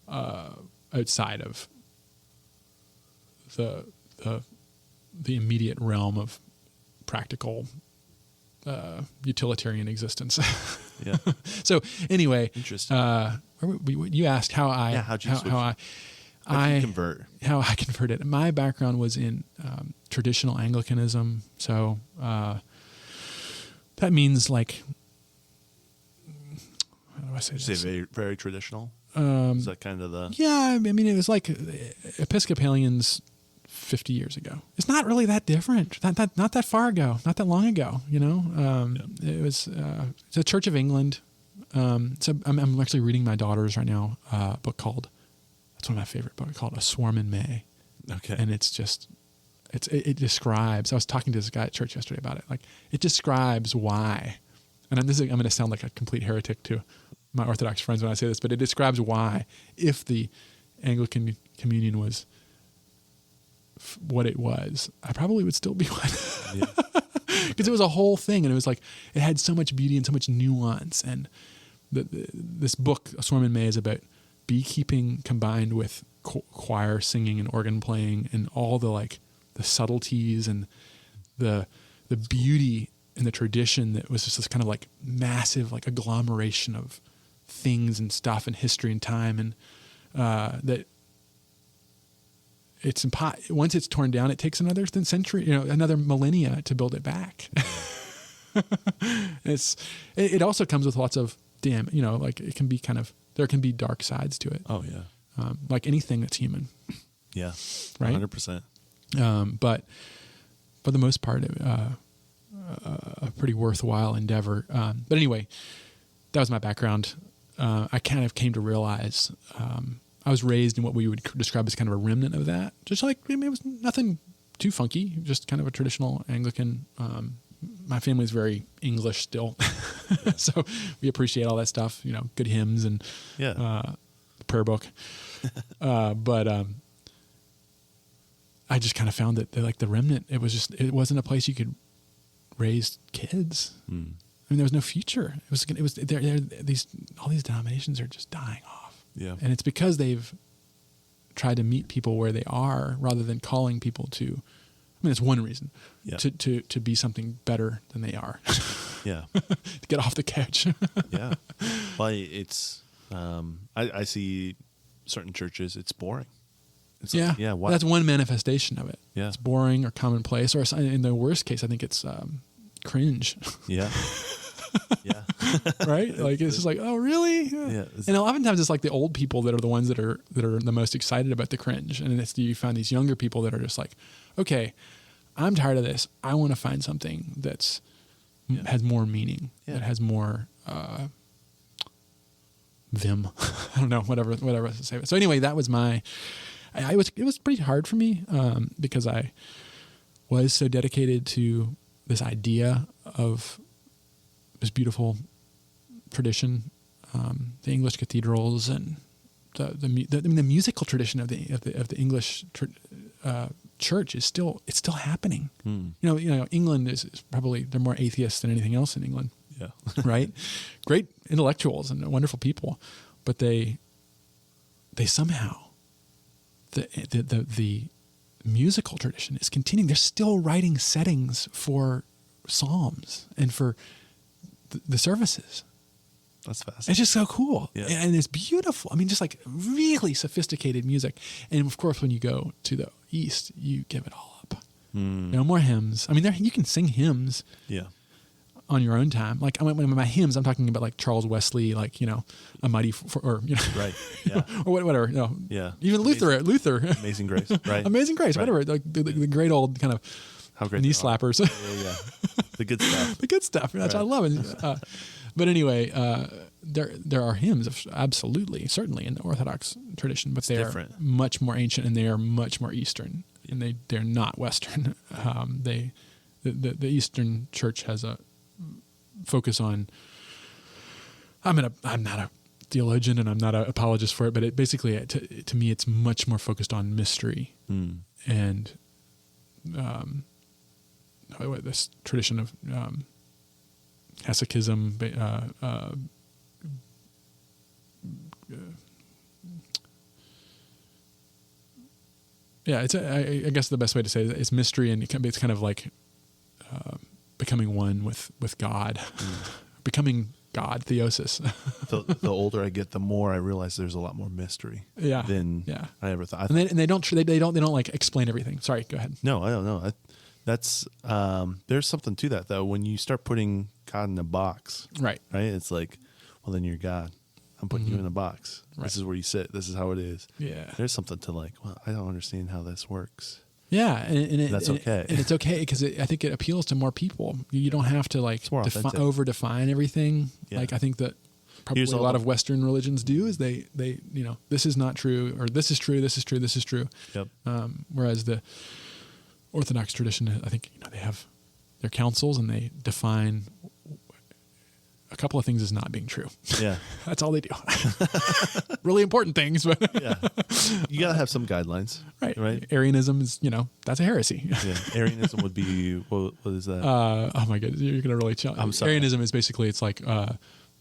outside of the immediate realm of practical utilitarian existence. Yeah. So anyway, interesting. You asked how I converted. My background was in traditional Anglicanism, so that means like. How do I say this? Did you say very, very traditional? Is that kind of the... Yeah, it was like Episcopalians 50 years ago. It's not really that different. Not that far ago. Not that long ago, It was it's a Church of England. So I'm actually reading my daughter's right now a book called... That's one of my favorite books, called A Swarm in May. Okay. And it describes... I was talking to this guy at church yesterday about it. Like, it describes why... And I'm going to sound like a complete heretic to my Orthodox friends when I say this, but it describes why, if the Anglican Communion was what it was, I probably would still be one. Because it was a whole thing, and it was like, it had so much beauty and so much nuance. And this book, A Swarm in May, is about beekeeping combined with choir singing and organ playing and all the subtleties and the beauty and the tradition that was just this kind of like massive like agglomeration of things and stuff and history and time, and that it's once it's torn down, it takes another century, another millennia to build it back. It also comes with lots of it can be there can be dark sides to it. Oh yeah. Like anything that's human. Yeah. Right. 100%. But for the most part, a pretty worthwhile endeavor. But anyway, that was my background. I kind of came to realize I was raised in what we would describe as kind of a remnant of that. Just like, it was nothing too funky, just kind of a traditional Anglican. My family's very English still. So we appreciate all that stuff, good hymns and the prayer book. But I just kind of found that like the remnant, it wasn't a place you could raise kids. I mean, there was no future. All these denominations are just dying off. Yeah. And it's because they've tried to meet people where they are rather than calling people to, I mean, it's one reason to be something better than they are. Yeah. To get off the couch. Yeah. Well, it's, I see certain churches, it's boring. It's yeah. Like, yeah. What? That's one manifestation of it. Yeah. It's boring or commonplace, or in the worst case, I think it's cringe. Yeah. Yeah. Right? Like it's just like, oh really? Yeah. And oftentimes it's like the old people that are the ones that are the most excited about the cringe. And you find these younger people that are just like, okay, I'm tired of this. I want to find something that's has more meaning. That has more vim. I don't know, whatever to say. So anyway, that was it was pretty hard for me because I was so dedicated to this idea of this beautiful tradition, the English cathedrals and the musical tradition of the English church is still happening. You know, England is probably, they're more atheists than anything else in England. Yeah. Right. Great intellectuals and wonderful people, but they somehow the musical tradition is continuing. They're still writing settings for psalms and for the services. That's fascinating. It's just so cool. Yeah. And it's beautiful. I mean, just like really sophisticated music. And of course, when you go to the East, you give it all up. No more hymns. I mean, you can sing hymns on your own time. Like when my hymns, I'm talking about like Charles Wesley, like, you know, A Mighty, or, you know, right. Yeah. or whatever, you know, yeah. Even Luther, Amazing Grace. Right. Amazing Grace, right. Whatever. Like the great old kind of how great knee slappers. Yeah. The good stuff. The good stuff. That's what I love it. But anyway, there are hymns, absolutely, certainly in the Orthodox tradition, but they are much more ancient and they are much more Eastern, and they're not Western. The Eastern Church has a focus on. I'm not a theologian and I'm not an apologist for it, but it basically to me it's much more focused on mystery and this tradition of hesychism. Yeah, I guess the best way to say it is mystery, and it's kind of like becoming one with God, becoming God, theosis. The older I get, the more I realize there's a lot more mystery than I ever thought. And they don't like explain everything. Sorry, go ahead. No, I don't know. That's there's something to that though. When you start putting God in a box, right? It's like, well, then you're God. I'm putting you in a box. Right. This is where you sit. This is how it is. Yeah. There's something to like, well, I don't understand how this works. Yeah, and that's okay. And it's okay because I think it appeals to more people. You don't have to like over-define everything. Yeah. Like I think that probably a lot of Western religions do is they you know, this is not true, or this is true, this is true, this is true. Yep. Whereas the Orthodox tradition, I think, you know, they have their councils and they define a couple of things as not being true. Yeah. That's all they do. Really important things, but yeah. You got to have some guidelines. Right. Arianism is, you know, that's a heresy. Yeah. Arianism would be, what is that? Oh my goodness. You're going to really challenge. I'm sorry. Arianism is basically, it's like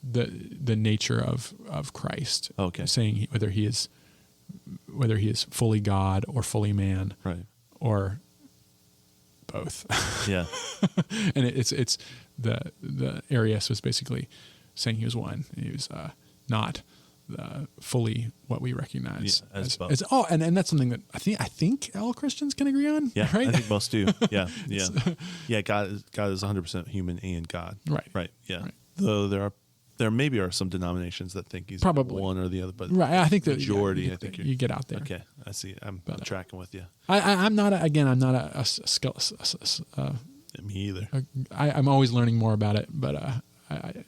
the nature of Christ. Okay. Saying whether he is fully God or fully man. Right. Or both. Yeah. And it's the Arius was basically saying he was one. He was not fully what we recognize as both. And that's something that I think all Christians can agree on. Yeah, right? I think most do. Yeah, yeah, yeah. God is 100% human and God. Right. Yeah. Right. Though there maybe are some denominations that think he's probably one or the other, but right. I think the majority. I think you get out there. Okay, I see. I'm tracking with you. I'm not a me either. I'm always learning more about it, but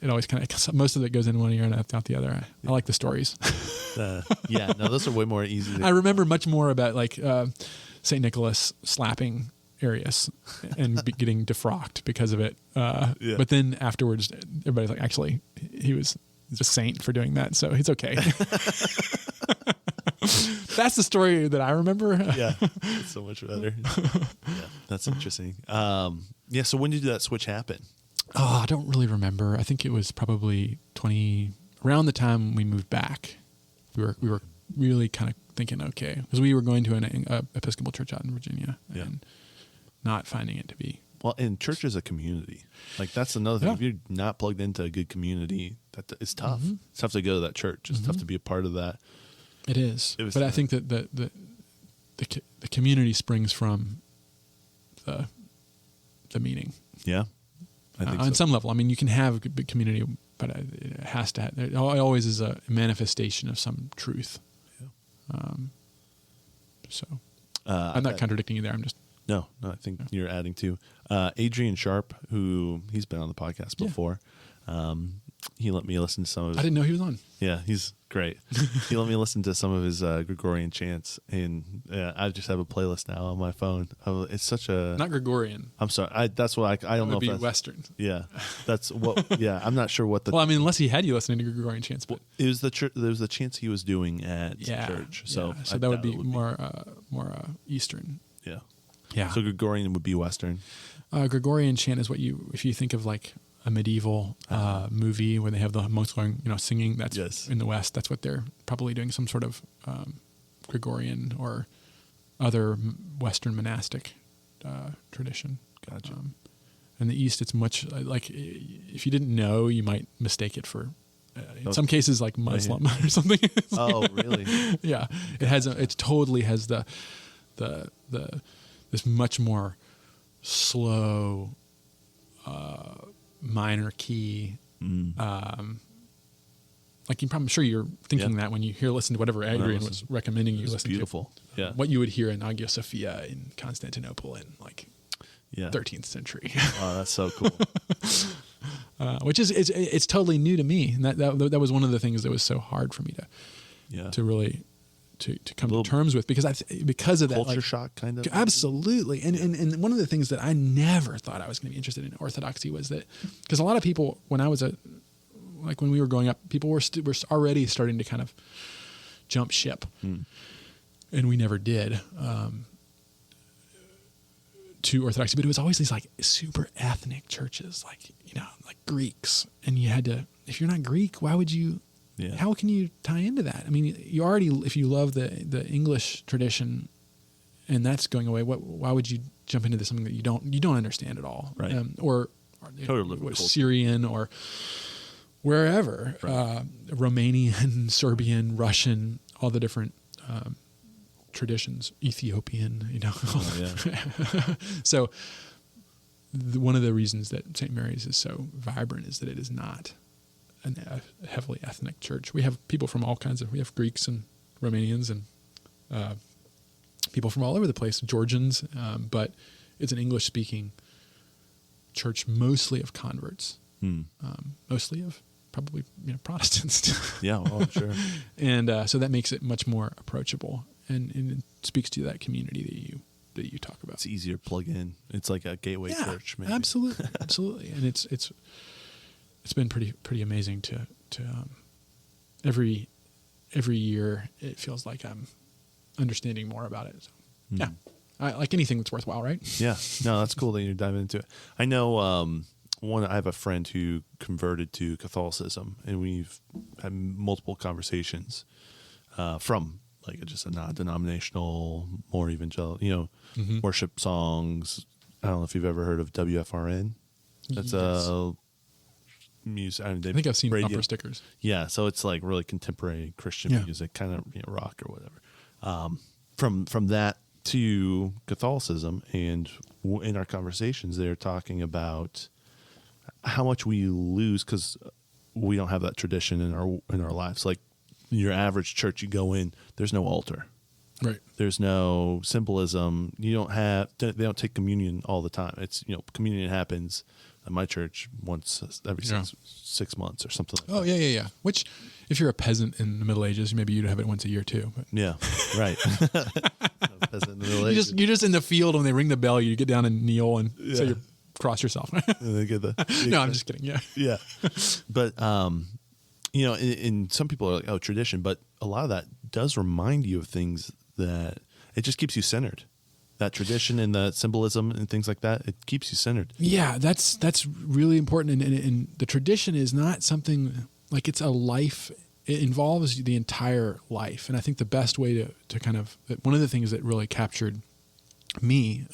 it always kind of most of it goes in one ear and out the other. I like the stories. Yeah, no, those are way more easy. I remember much more about like St. Nicholas slapping Arius and getting defrocked because of it. But then afterwards, everybody's like, actually, he's a saint for doing that, so he's okay. That's the story that I remember. Yeah, it's so much better. Yeah, that's interesting. So when did that switch happen? Oh, I don't really remember. I think it was probably around the time we moved back. We were really kind of thinking, okay, because we were going to an Episcopal church out in Virginia and not finding it to be. Well, and church is a community. Like that's another thing. Yeah. If you're not plugged into a good community, it's tough. Mm-hmm. It's tough to go to that church. It's tough to be a part of that. It is. But I think that the community springs from the meaning. Yeah. I think on some level. I mean, you can have a big community, but it has to. It always is a manifestation of some truth. Yeah. I'm not contradicting you there. I'm just. No, I think you're adding to. Adrian Sharp, who he's been on the podcast before. He let me listen to some of his... I didn't know he was on. Yeah, he's great. He let me listen to some of his Gregorian chants, and I just have a playlist now on my phone. It's such a... Not Gregorian. I'm sorry. I don't know if that's... Western. Yeah. That's what... Yeah, I'm not sure what the... Well, I mean, unless he had you listening to Gregorian chants. But it was there was the chants he was doing at church. So that would be more Eastern. Yeah. Yeah. So Gregorian would be Western. Gregorian chant is what if you think of like a medieval movie where they have the monks going, singing. That's in the West. That's what they're probably doing. Some sort of Gregorian or other Western monastic tradition. Gotcha. In the East, it's much like if you didn't know, you might mistake it for. In some cases, like Muslim or something. Oh, really? Yeah, it totally has the this much more slow minor key. Like I'm sure you're thinking that when you listen to whatever Adrian was recommending you listen beautiful. to. Yeah, what you would hear in Hagia Sophia in Constantinople in 13th century. Oh, that's so cool. Which is it's totally new to me, and that was one of the things that was so hard for me to really to come to terms with because of that culture shock kind of. Absolutely, and one of the things that I never thought I was going to be interested in Orthodoxy was that because a lot of people when we were growing up, people were already starting to kind of jump ship, and we never did. To Orthodoxy, but it was always these like super ethnic churches, like Greeks, and you had to. If you're not Greek, why would you? Yeah. How can you tie into that? I mean, you already, if you love the English tradition, and that's going away, why would you jump into something that you don't understand at all, right? Or Syrian or wherever, right. Romanian, Serbian, Russian, all the different. Traditions, Ethiopian, So one of the reasons that St. Mary's is so vibrant is that it is not a heavily ethnic church. We have people from all kinds we have Greeks and Romanians and people from all over the place, Georgians, but it's an English-speaking church, mostly of converts, mostly of probably Protestants. Yeah, well, sure. And so that makes it much more approachable. And it speaks to that community that you talk about. It's easier to plug in. It's like a gateway church, maybe. Absolutely. And it's been pretty amazing to every year it feels like I'm understanding more about it. So, yeah, like anything that's worthwhile, right? Yeah, no, that's cool that you're diving into it. I know I have a friend who converted to Catholicism, and we've had multiple conversations from. Like just a non-denominational, more evangelical, worship songs. I don't know if you've ever heard of WFRN. That's music. I think I've seen bumper stickers. Yeah, so it's like really contemporary Christian music, kind of rock or whatever. From that to Catholicism, and in our conversations, they're talking about how much we lose because we don't have that tradition in our lives. Like. Your average church you go in, there's no altar. Right. There's no symbolism. They don't take communion all the time. It's, communion happens at my church once every 6 months or something like that. Oh, yeah. Which, if you're a peasant in the Middle Ages, maybe you'd have it once a year too. But. Yeah, right. Peasant in the Middle Ages. You're just in the field when they ring the bell, you get down and kneel and say you cross yourself. And they get no, I'm just kidding. Yeah. Yeah. But, and some people are like, oh, tradition, but a lot of that does remind you of things that it just keeps you centered. That tradition and the symbolism and things like that, it keeps you centered. Yeah, that's really important. And the tradition is not something like it's a life. It involves the entire life. And I think the best way to kind of, one of the things that really captured me,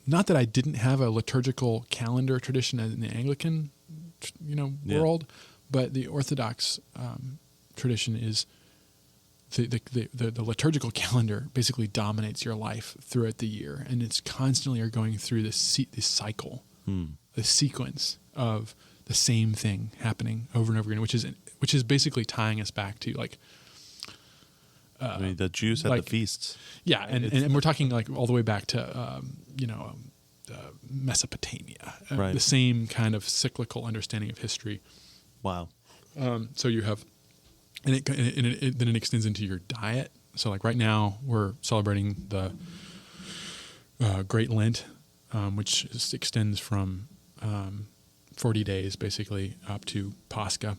not that I didn't have a liturgical calendar tradition in the Anglican, world, but the Orthodox tradition is the liturgical calendar basically dominates your life throughout the year, and it's constantly are going through this cycle, the sequence of the same thing happening over and over again, which is basically tying us back to like. The Jews had the feasts. Yeah, and we're talking like all the way back to Mesopotamia, right. The same kind of cyclical understanding of history. Wow. So you have, then it extends into your diet. So like right now we're celebrating the Great Lent, which extends from 40 days basically up to Pascha,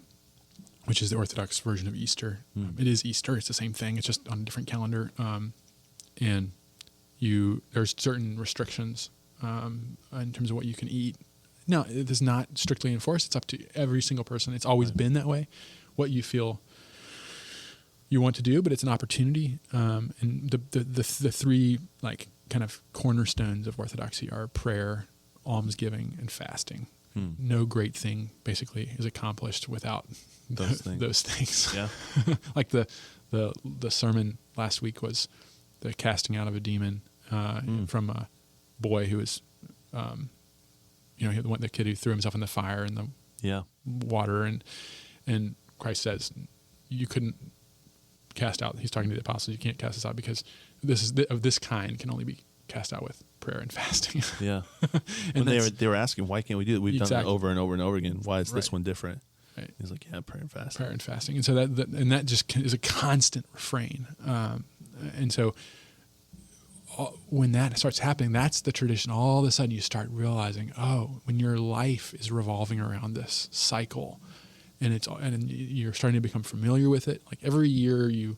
which is the Orthodox version of Easter. It is Easter. It's the same thing. It's just on a different calendar. And there's certain restrictions in terms of what you can eat. No, it is not strictly enforced. It's up to every single person. It's always been that way. What you feel you want to do, but it's an opportunity. And the three like kind of cornerstones of Orthodoxy are prayer, almsgiving, and fasting. No great thing basically is accomplished without those things. Yeah. Like the sermon last week was the casting out of a demon from a boy who was, the kid who threw himself in the fire and the water, and Christ says you couldn't cast out. He's talking to the apostles. You can't cast this out because of this kind can only be cast out with prayer and fasting. Yeah. And they were asking, why can't we do it? We've done it over and over and over again. Why is this one different? Right. He's like, prayer and fasting. Prayer and fasting. And so that just is a constant refrain. And so when that starts happening, that's the tradition. All of a sudden you start realizing, when your life is revolving around this cycle and you're starting to become familiar with it. Like every year you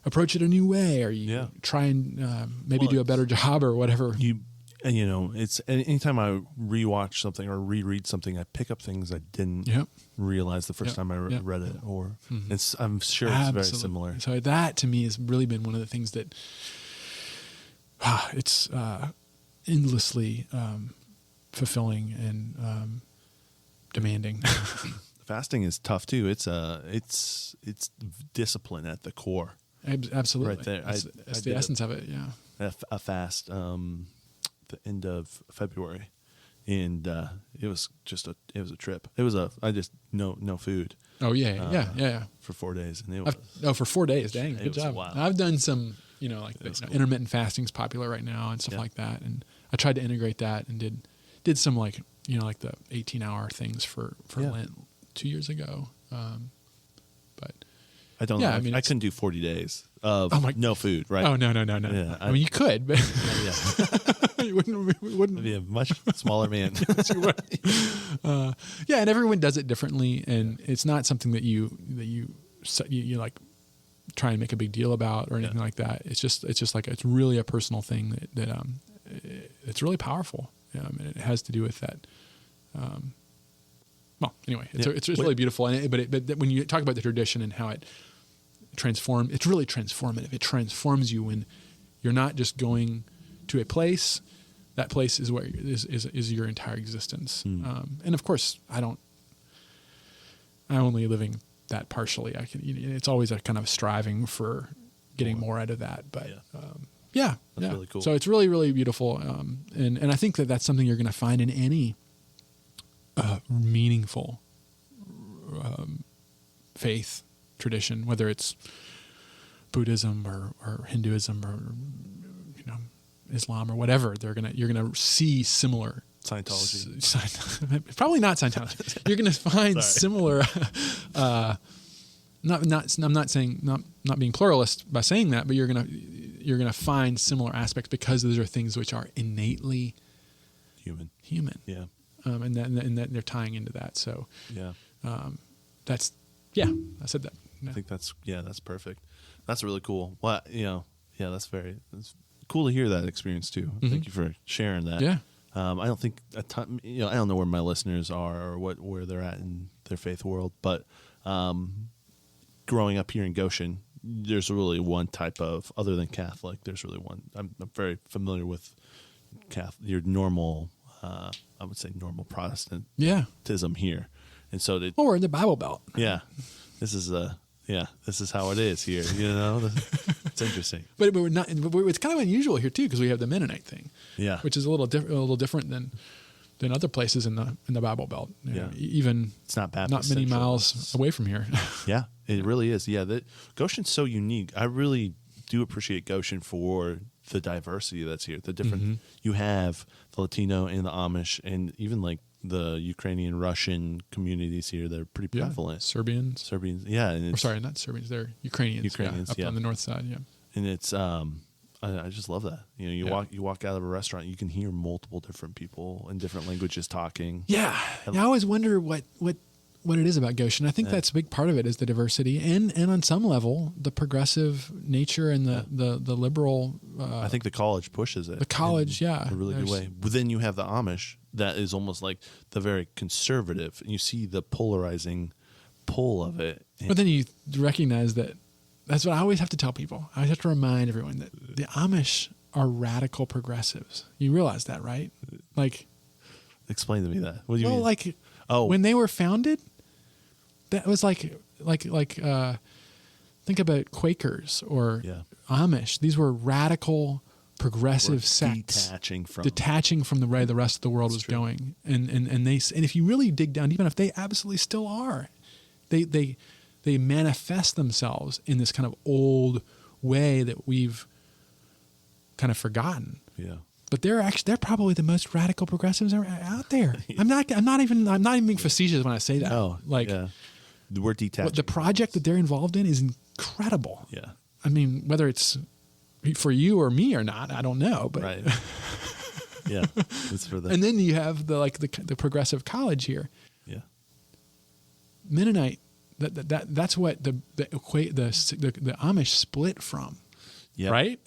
approach it a new way, or you try and do a better job or whatever. It's anytime I rewatch something or reread something, I pick up things I didn't realize the first time I read it, or I'm sure it's very similar. So that to me has really been one of the things that it's endlessly fulfilling and demanding. Fasting is tough too. It's discipline at the core. Absolutely, right there. That's the essence of it. Yeah, a fast the end of February, and it was a trip. I just no food. Oh yeah. For 4 days, and it was for 4 days. Dang, good job. Wild. I've done some cool. Intermittent fasting's popular right now and stuff like that, and I tried to integrate that and did some like the 18-hour things for Lent 2 years ago. But I don't know. I couldn't do 40 days of no food, right? Oh, no. Yeah, I mean, you could, but you wouldn't be a much smaller man. And everyone does it differently, and it's not something that you like try and make a big deal about or anything like that. It's just like it's really a personal thing that it's really powerful. And it has to do with that. Anyway, it's really beautiful. But when you talk about the tradition and how it transforms, it's really transformative. It transforms you when you're not just going to a place. That place is where is your entire existence. And of course, I'm only living that partially. It's always a kind of striving for getting more out of that. But that's really cool. So it's really, really beautiful. And I think that's something you're going to find in any meaningful faith tradition, whether it's Buddhism or Hinduism or Islam or whatever. You're gonna see similar Scientology. Probably not Scientology. You're gonna find similar. I'm not saying not being pluralist by saying that, but you're gonna find similar aspects because those are things which are innately human. Yeah. And that they're tying into that. So that's Yeah, I said that. I think that's perfect. That's really cool. Well, that's cool to hear that experience too. Mm-hmm. Thank you for sharing that. Yeah. I don't think I don't know where my listeners are or where they're at in their faith world, but growing up here in Goshen, there's really one type of, other than Catholic, there's really one. I'm very familiar with your normal, I would say normal Protestantism here. And so we're in the Bible Belt. Yeah. This is how it is here. It's interesting. But we're not. It's kind of unusual here too because we have the Mennonite thing. Yeah. Which is a little different than other places in the Bible Belt. Even it's not Baptist. Not many miles away from here. Yeah, it really is. Yeah, Goshen's so unique. I really do appreciate Goshen for the diversity that's here. The different you have the Latino and the Amish, and even like the Ukrainian, Russian communities here. They're pretty prevalent. Serbians. Yeah. And sorry, not Serbians. They're Ukrainians. Up on the north side. Yeah. And it's I just love that. You walk out of a restaurant, you can hear multiple different people in different languages talking. Yeah. I always wonder what it is about Goshen. I think that's a big part of it is the diversity and on some level the progressive nature and the liberal. I think the college pushes it. The college, in a really good way. But then you have the Amish that is almost like the very conservative, and you see the polarizing pull of it. But then you recognize that. That's what I always have to tell people. I always have to remind everyone that the Amish are radical progressives. You realize that, right? Like, explain to me that. What do you mean? When they were founded, that was like think about Quakers or Amish. These were radical progressive sects detaching from the way the rest of the world was going. And if you really dig down deep enough, they absolutely still are. They manifest themselves in this kind of old way that we've kind of forgotten. Yeah. But they're probably the most radical progressives out there. I'm not even being facetious when I say that. No, we're detached. The project that they're involved in is incredible. Yeah. I mean, whether it's for you or me or not, I don't know. But right. Yeah, it's for them. And then you have the progressive college here. Yeah. Mennonite. That's what the Amish split from, right?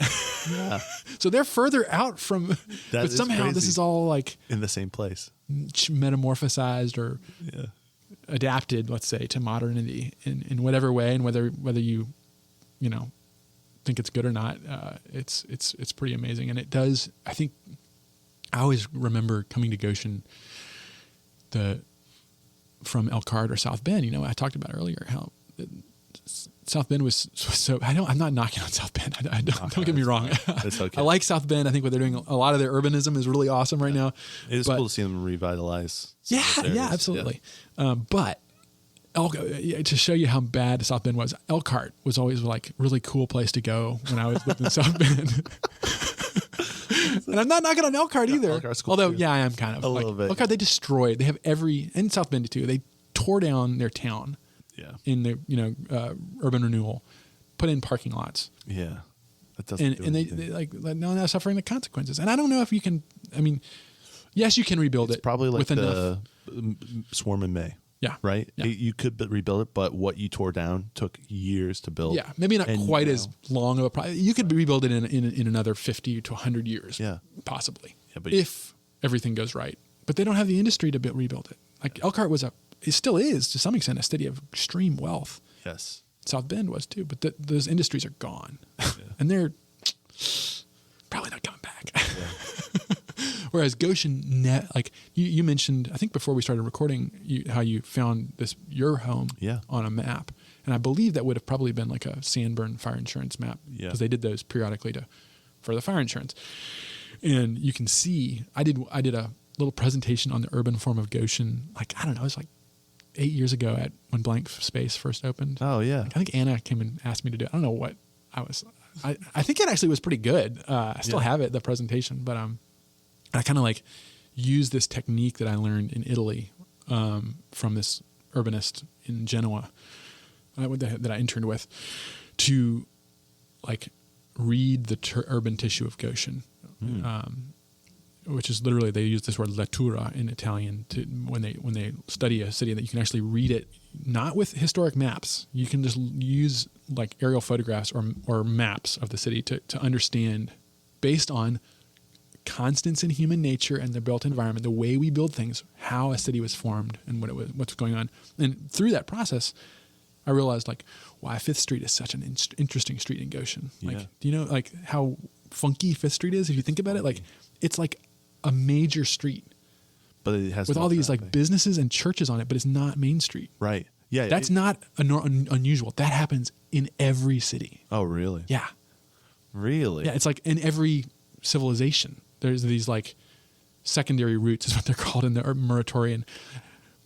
Yeah. So they're further out from, but somehow this is all like in the same place, metamorphosized or adapted, let's say, to modernity in whatever way, and whether you think it's good or not, it's pretty amazing, and it does. I think I always remember coming to Goshen, from Elkhart or South Bend. I talked about earlier how South Bend was so. I'm not knocking on South Bend. Don't get me wrong. It's okay. I like South Bend. I think what they're doing, a lot of their urbanism is really awesome right now. It is cool to see them revitalize. Yeah, absolutely. Yeah. But to show you how bad South Bend was, Elkhart was always like really cool place to go when I was living in South Bend. And I'm not knocking on Elkhart either. Cool although, too. I am kind of. A little bit. Elkhart, they destroyed. They have in South Bend too. They tore down their town. Yeah. In the urban renewal, put in parking lots. Yeah. That doesn't. And they now suffering the consequences. And I don't know if you can. I mean, yes, you can rebuild it. Probably like with the Swarm in May. Yeah. Right? Yeah. You could rebuild it, but what you tore down took years to build. Yeah. Maybe not quite as long of a project. You could rebuild it in another 50 to 100 years. Yeah. Possibly. Yeah, but if everything goes right. But they don't have the industry to rebuild it. Like Elkhart it still is, to some extent, a city of extreme wealth. Yes. South Bend was too. But those industries are gone. Yeah. And they're probably not coming back. Yeah. Whereas Goshen, like you mentioned, I think before we started recording, how you found your home on a map, and I believe that would have probably been like a Sanborn fire insurance map because they did those periodically for the fire insurance. And you can see, I did a little presentation on the urban form of Goshen. Like I don't know, it was like 8 years ago when Blank Space first opened. Oh yeah, I think Anna came and asked me to do it. I don't know what I was. I think it actually was pretty good. I still have it, the presentation, but I kind of like use this technique that I learned in Italy from this urbanist in Genoa that I interned with to like read the urban tissue of Goshen. which is literally, they use this word lettura in Italian to when they study a city, that you can actually read it not with historic maps. You can just use like aerial photographs or maps of the city to understand, based on constants in human nature and the built environment, the way we build things, how a city was formed and what's going on. And through that process, I realized like why Fifth Street is such an interesting street in Goshen. Like, do you know like how funky Fifth Street is? If you think about it, like it's like a major street, but it has with all these like businesses and churches on it, but it's not Main Street. Right. Yeah. That's not unusual. That happens in every city. Oh, really? Yeah. Really? Yeah. It's like in every civilization, there's these like secondary roots is what they're called in the Muratorian.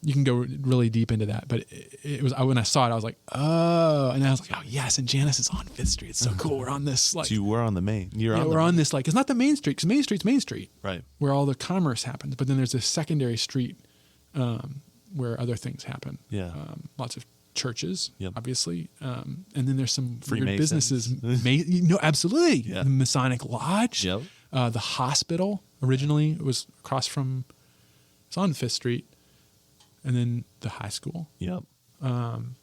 You can go really deep into that, but it was, when I saw it, I was like, oh, and I was like, oh yes, and Janus is on Fifth Street. It's so cool. We're on this like. So you were on the main. We're on this like, it's not the Main Street, because Main Street's Main Street, right, where all the commerce happens. But then there's this secondary street where other things happen. Yeah, lots of churches, yep. obviously, and then there's some weird Freemasons. businesses. No, absolutely. Yeah. The Masonic Lodge. Yep. The hospital originally was across from. It's on Fifth Street. And then the high school. Yep.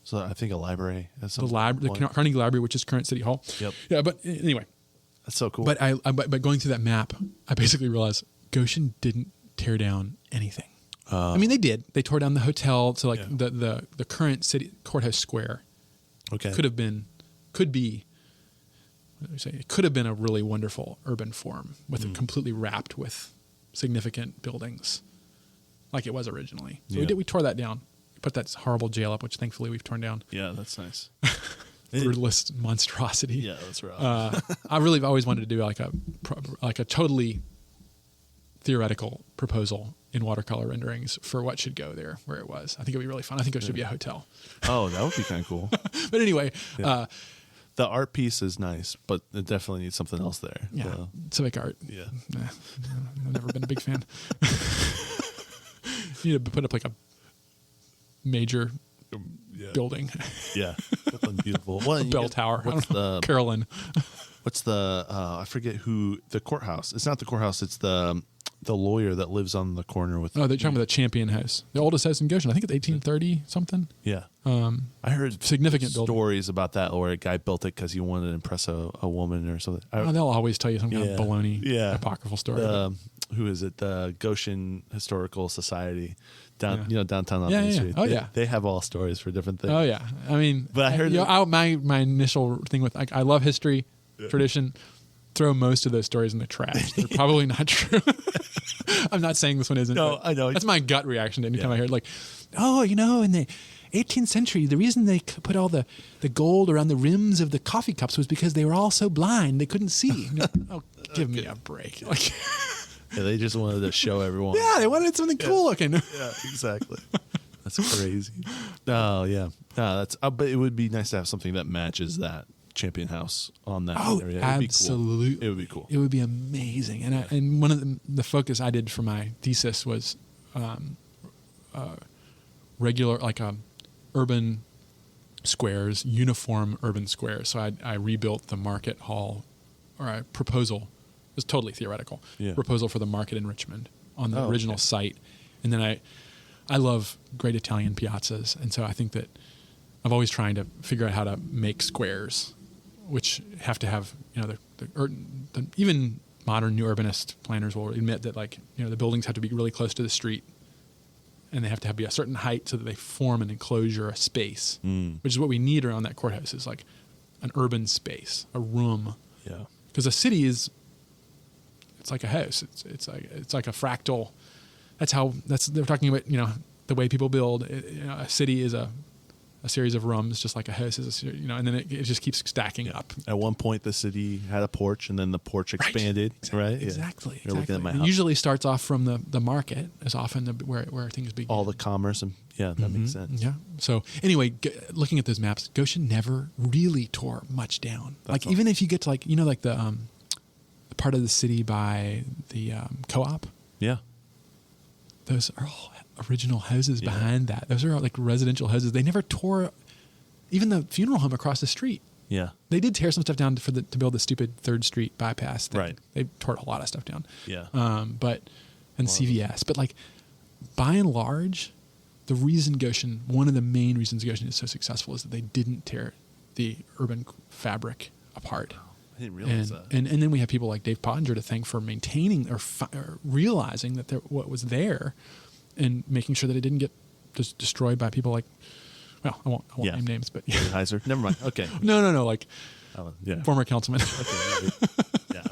So I think a library. The Carnegie Library, which is current City Hall. Yep. Yeah, but anyway. That's so cool. But but going through that map, I basically realized Goshen didn't tear down anything. I mean, they did. They tore down the hotel. So like the current city courthouse square. Okay. Could be. What do we say? It could have been a really wonderful urban form with it completely wrapped with significant buildings. Like it was originally. So we tore that down. We put that horrible jail up, which thankfully we've torn down. Yeah, that's nice. Brutalist monstrosity. Yeah, that's right. I've always wanted to do like a totally theoretical proposal in watercolor renderings for what should go there where it was. I think it'd be really fun. I think it should be a hotel. Oh, that would be kind of cool. But anyway, the art piece is nice, but it definitely needs something else there. Yeah, so. civic art. Yeah, I've never been a big fan. You need to put up like a major building. Yeah, something beautiful. Well, a bell tower. What's the Carolyn? What's the? I forget who the courthouse. It's not the courthouse. It's the lawyer that lives on the corner with. Oh, they're talking about the Champion House, the oldest house in Goshen. I think it's 1830 something. Yeah. I heard significant stories about that, where a guy built it because he wanted to impress a woman or something. They'll always tell you some kind of baloney, apocryphal story. Who is it? The Goshen Historical Society downtown on Main Street. Oh, they have all stories for different things. Oh yeah, I mean, but I heard my initial thing with I love history, tradition. Throw most of those stories in the trash. They're probably not true. I'm not saying this one isn't. No, I know. That's my gut reaction to anytime I hear it. Like, oh, in the 18th century, the reason they put all the gold around the rims of the coffee cups was because they were all so blind they couldn't see. Oh, give me a break. Like. Yeah, they just wanted to show everyone. Yeah, they wanted something cool looking. Yeah, exactly. That's crazy. Oh, yeah. No, that's. But it would be nice to have something that matches that Champion House on that area. Absolutely. It would be cool. It would be amazing. And one of the focus I did for my thesis was regular urban squares, uniform urban squares. So I rebuilt the market hall, or a proposal. It was totally theoretical. Yeah. Proposal for the market in Richmond on the original site. And then I love great Italian piazzas. And so I think that I'm always trying to figure out how to make squares, which have to have, the even modern new urbanist planners will admit that the buildings have to be really close to the street, and they have to be a certain height so that they form an enclosure, a space, which is what we need around that courthouse, is like an urban space, a room. Yeah. Because a city it's like a house. It's like a fractal. They're talking about, the way people build. A city is a series of rooms, just like a house is and then it just keeps stacking up. At one point, the city had a porch, and then the porch expanded, right? Exactly. You're looking at my house. It usually starts off from the market, is often where things begin. All the commerce, and that makes sense. Yeah. So anyway, looking at those maps, Goshen never really tore much down. That's even if you get to the part of the city by the co-op. Yeah. Those are all original houses behind that. Those are all like residential houses. They never tore even the funeral home across the street. Yeah. They did tear some stuff down to build the stupid 3rd Street bypass thing. Right. They tore a lot of stuff down. Yeah. And CVS. But like, by and large, one of the main reasons Goshen is so successful is that they didn't tear the urban fabric apart. I didn't realize that. And then we have people like Dave Pottinger to thank for maintaining or realizing that what was there and making sure that it didn't get destroyed by people like, well, I won't name names, but Heiser. Never mind. Okay. No, like former councilman. Okay. Yeah.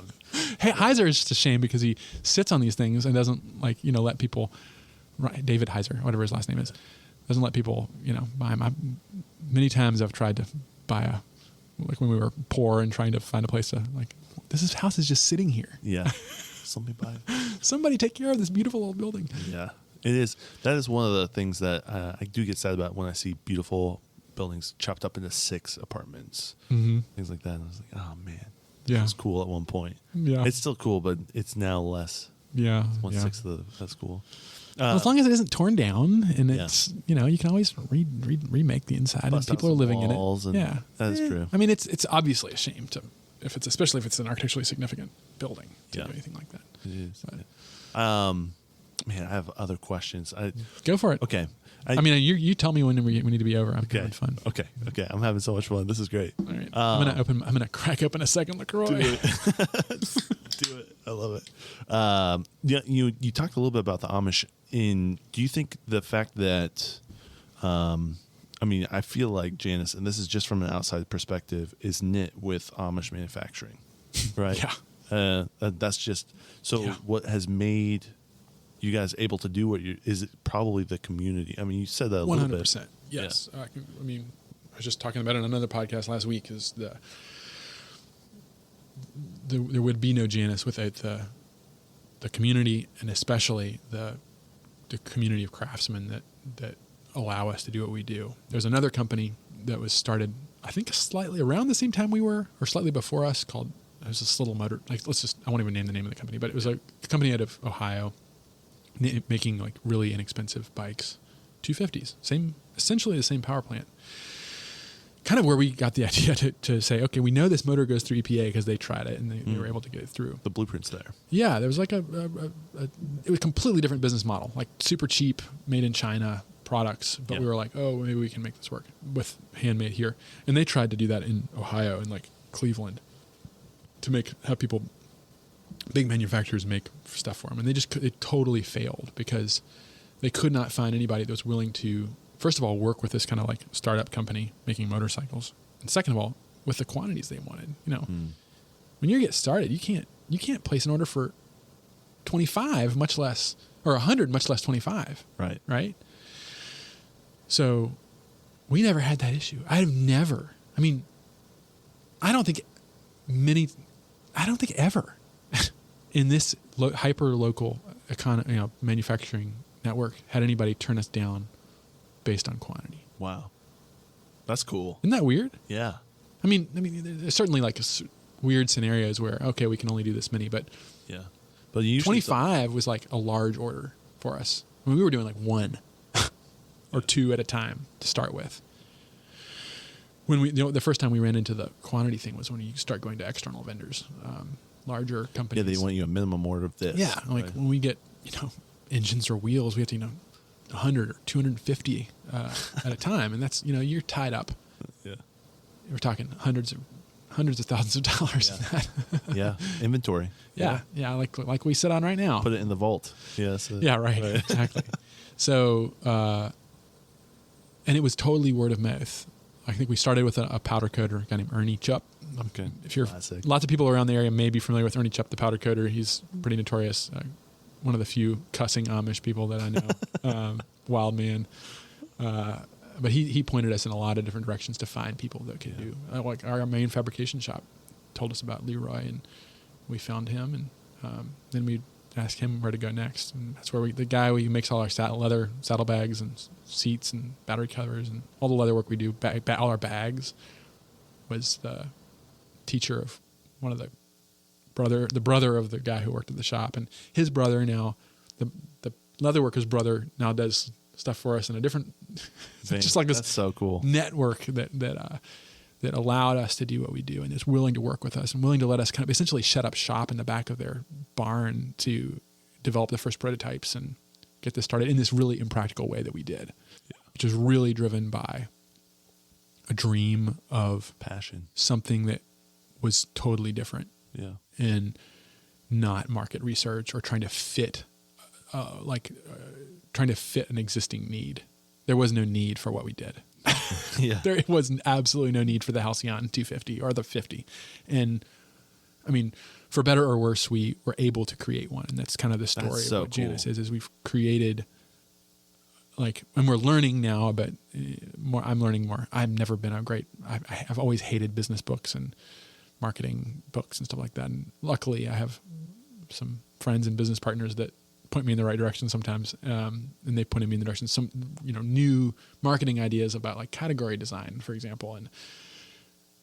Hey, Heiser is just a shame because he sits on these things and doesn't let people. Right, David Heiser, whatever his last name is, doesn't let people buy him. Many times I've tried to buy like when we were poor and trying to find a place to house is just sitting here. Yeah. Somebody buy it. Somebody take care of this beautiful old building. Yeah. It is. That is one of the things that I do get sad about when I see beautiful buildings chopped up into 6 apartments, things like that. And I was like, oh man, it was cool at one point. Yeah, it's still cool, but it's now less. Yeah, it's 1/6 of that's cool. As long as it isn't torn down, and it's you can always remake the inside, and people are living in it. Yeah, that is true. I mean, it's obviously a shame especially if it's an architecturally significant building to do anything like that. It is. But, man, I have other questions. Go for it. Okay. I mean, you tell me when we need to be over. I'm having fun. Okay. I'm having so much fun. This is great. All right. I'm gonna crack open a second LaCroix. Do it. I love it. You talked a little bit about the Amish. Do you think the fact that, I feel like Janus, and this is just from an outside perspective, is knit with Amish manufacturing, right? Yeah. That's just what has made you guys able to do is it probably the community? I mean, you said that a little bit. 100%. Yes. Yeah. I was just talking about it on another podcast last week. Is there would be no Janus without the community, and especially the community of craftsmen that allow us to do what we do. There's another company that was started, I think, slightly around the same time we were, or slightly before us, called. It was this little motor. I won't even name the name of the company, but it was a company out of Ohio, making like really inexpensive bikes, 250s, essentially the same power plant. Kind of where we got the idea to say, okay, we know this motor goes through EPA because they tried it and they were able to get it through. The blueprint's there. Yeah, there was like it was a completely different business model, like super cheap, made in China products. But we were like, oh, maybe we can make this work with handmade here. And they tried to do that in Ohio and like Cleveland to have people, big manufacturers, make stuff for them. And they totally failed because they could not find anybody that was willing to, first of all, work with this kind of like startup company making motorcycles, and second of all, with the quantities they wanted. When you get started, you can't place an order for 25, much less, or 100, much less 25. Right. So we never had that issue. I don't think ever in this hyper local manufacturing network had anybody turn us down based on quantity. Wow. That's cool. Isn't that weird? Yeah. I mean, there's certainly like weird scenarios where, okay, we can only do this many, but yeah. But 25 was like a large order for us. I mean, we were doing like 1 or 2 at a time to start with. When the first time we ran into the quantity thing was when you start going to external vendors, larger companies. Yeah, they want you a minimum order of this. Yeah, like when we get engines or wheels, we have to 100 or 250 at a time, and that's you're tied up. Yeah, we're talking hundreds of thousands of dollars. Yeah, in that. Yeah. Inventory. Yeah, like we sit on right now. Put it in the vault. Yes. Yeah, right. Exactly. So, and it was totally word of mouth. I think we started with a powder coater, a guy named Ernie Chupp. Okay. Lots of people around the area may be familiar with Ernie Chupp, the powder coater. He's pretty notorious. One of the few cussing Amish people that I know. Wild man. But he pointed us in a lot of different directions to find people that could do. Like our main fabrication shop told us about Leroy, and we found him, and then we asked him where to go next. And that's where the guy who makes all our leather saddlebags and seats and battery covers and all the leather work we do, all our bags, was the teacher of one of the brother of the guy who worked at the shop, and his brother now, the leatherworker's brother now does stuff for us in a different, just like this. That's so cool network that that allowed us to do what we do and is willing to work with us and willing to let us kind of essentially shut up shop in the back of their barn to develop the first prototypes and get this started in this really impractical way that we did, which is really driven by a dream of passion, something that was totally different. Yeah. And not market research or trying to fit an existing need. There was no need for what we did. Yeah. There was absolutely no need for the Halcyon 250 or the 50. And I mean, for better or worse, we were able to create one. And that's kind of the story of what Janus is we've created, and we're learning now, but I'm learning more. I've never been I've always hated business books and marketing books and stuff like that. And luckily I have some friends and business partners that point me in the right direction sometimes. And they pointed me in the direction, some, new marketing ideas about like category design, for example. And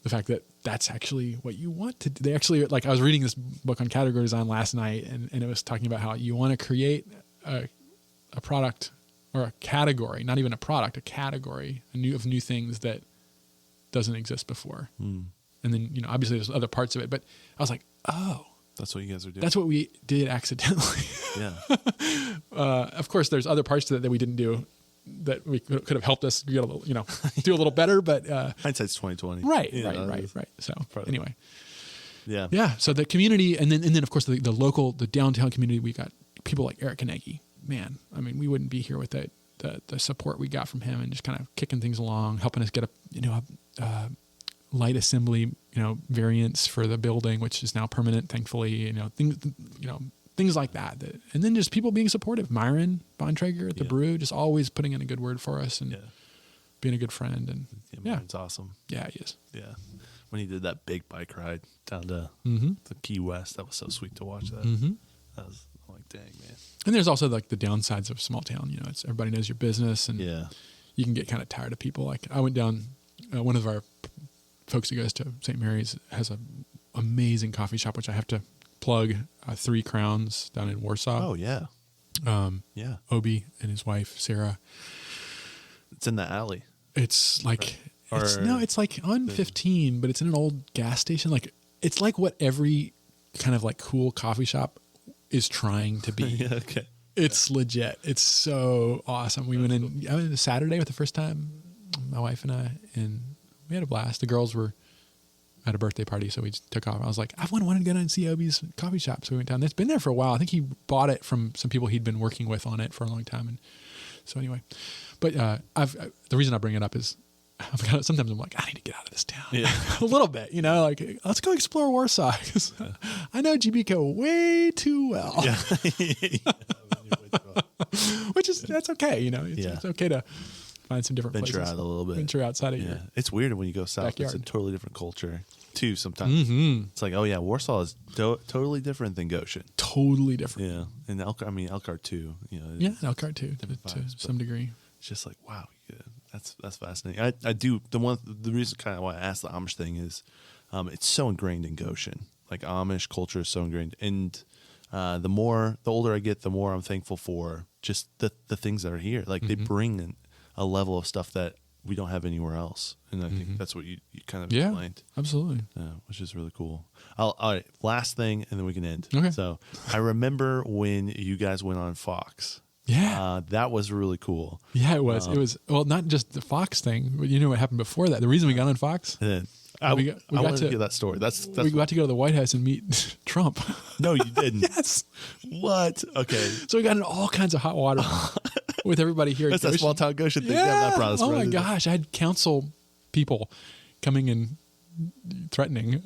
the fact that that's actually what you want to do. They actually, I was reading this book on category design last night and it was talking about how you want to create a product or a category, not even a product, a category of new things that doesn't exist before. And then, obviously there's other parts of it, but I was like, oh, that's what you guys are doing. That's what we did accidentally. Yeah. Of course, there's other parts to it that we didn't do that we could have helped us get a little, do a little better. But hindsight's 20/20. Right. So anyway, yeah. So the community, and then of course the local, the downtown community, we got people like Eric Kanegi. Man, I mean, we wouldn't be here with the support we got from him and just kind of kicking things along, helping us get a light assembly, variants for the building, which is now permanent, thankfully, things like that. And then just people being supportive. Myron Bontrager at the Brew, just always putting in a good word for us and being a good friend. And Myron's awesome. Yeah, he is. Yeah. When he did that big bike ride down to the Key West, that was so sweet to watch that. That was like, dang, man. And there's also like the downsides of small town, it's everybody knows your business and you can get kind of tired of people. Like I went down, one of our folks who goes to St. Mary's has an amazing coffee shop, which I have to plug, 3 Crowns down in Warsaw. Oh, yeah. Obi and his wife, Sarah. It's in the alley. It's like, it's like on 15, but it's in an old gas station. Like, it's like what every kind of like cool coffee shop is trying to be. Okay. It's legit. It's so awesome. I went in Saturday for the first time, my wife and I, and we had a blast. The girls were at a birthday party, so we just took off. I was like, I've wanted to go down and see Obi's coffee shop. So we went down. It's been there for a while. I think he bought it from some people he'd been working with on it for a long time. And so anyway, but the reason I bring it up is sometimes I'm like, I need to get out of this town a little bit, let's go explore Warsaw because I know GBCO way too well. Which is, that's okay. It's okay to find some different venture places. Out a little bit. Venture outside of your It's weird when you go south. backyard. It's a totally different culture too. Sometimes it's like, oh yeah, Warsaw is totally different than Goshen. Totally different. Yeah, and Elkhart too. Elkhart too, to some degree. It's just like, wow, that's fascinating. I do the reason kind of why I asked the Amish thing is, it's so ingrained in Goshen. Like Amish culture is so ingrained, and the older I get, the more I'm thankful for just the things that are here. Like they bring in a level of stuff that we don't have anywhere else. And I think that's what you kind of explained. Absolutely. Which is really cool. All right, last thing, and then we can end. Okay. So I remember when you guys went on Fox. Yeah. That was really cool. Yeah, it was. It was, well, not just the Fox thing, but you know what happened before that. The reason we got on Fox? I want to hear that story. We got to go to the White House and meet Trump. No, you didn't. Yes. What? Okay. So we got in all kinds of hot water with everybody here. That's that small town Goshen thing. Yeah. That brought us my gosh. I had council people coming and threatening.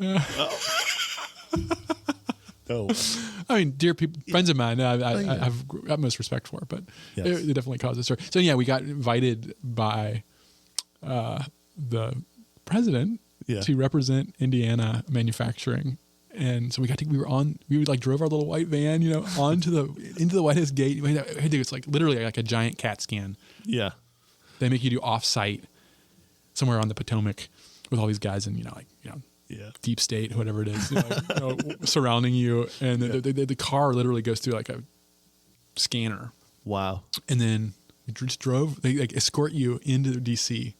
No. I mean, dear people, friends of mine, I have utmost respect for, but it definitely caused a story. So yeah, we got invited by the president to represent Indiana manufacturing, and so we drove our little white van, into the White House gate. It's like literally like a giant CAT scan. Yeah, they make you do off-site somewhere on the Potomac with all these guys and deep state, whatever it is, surrounding you, and the car literally goes through like a scanner. Wow. And then we just drove. They escort you into DC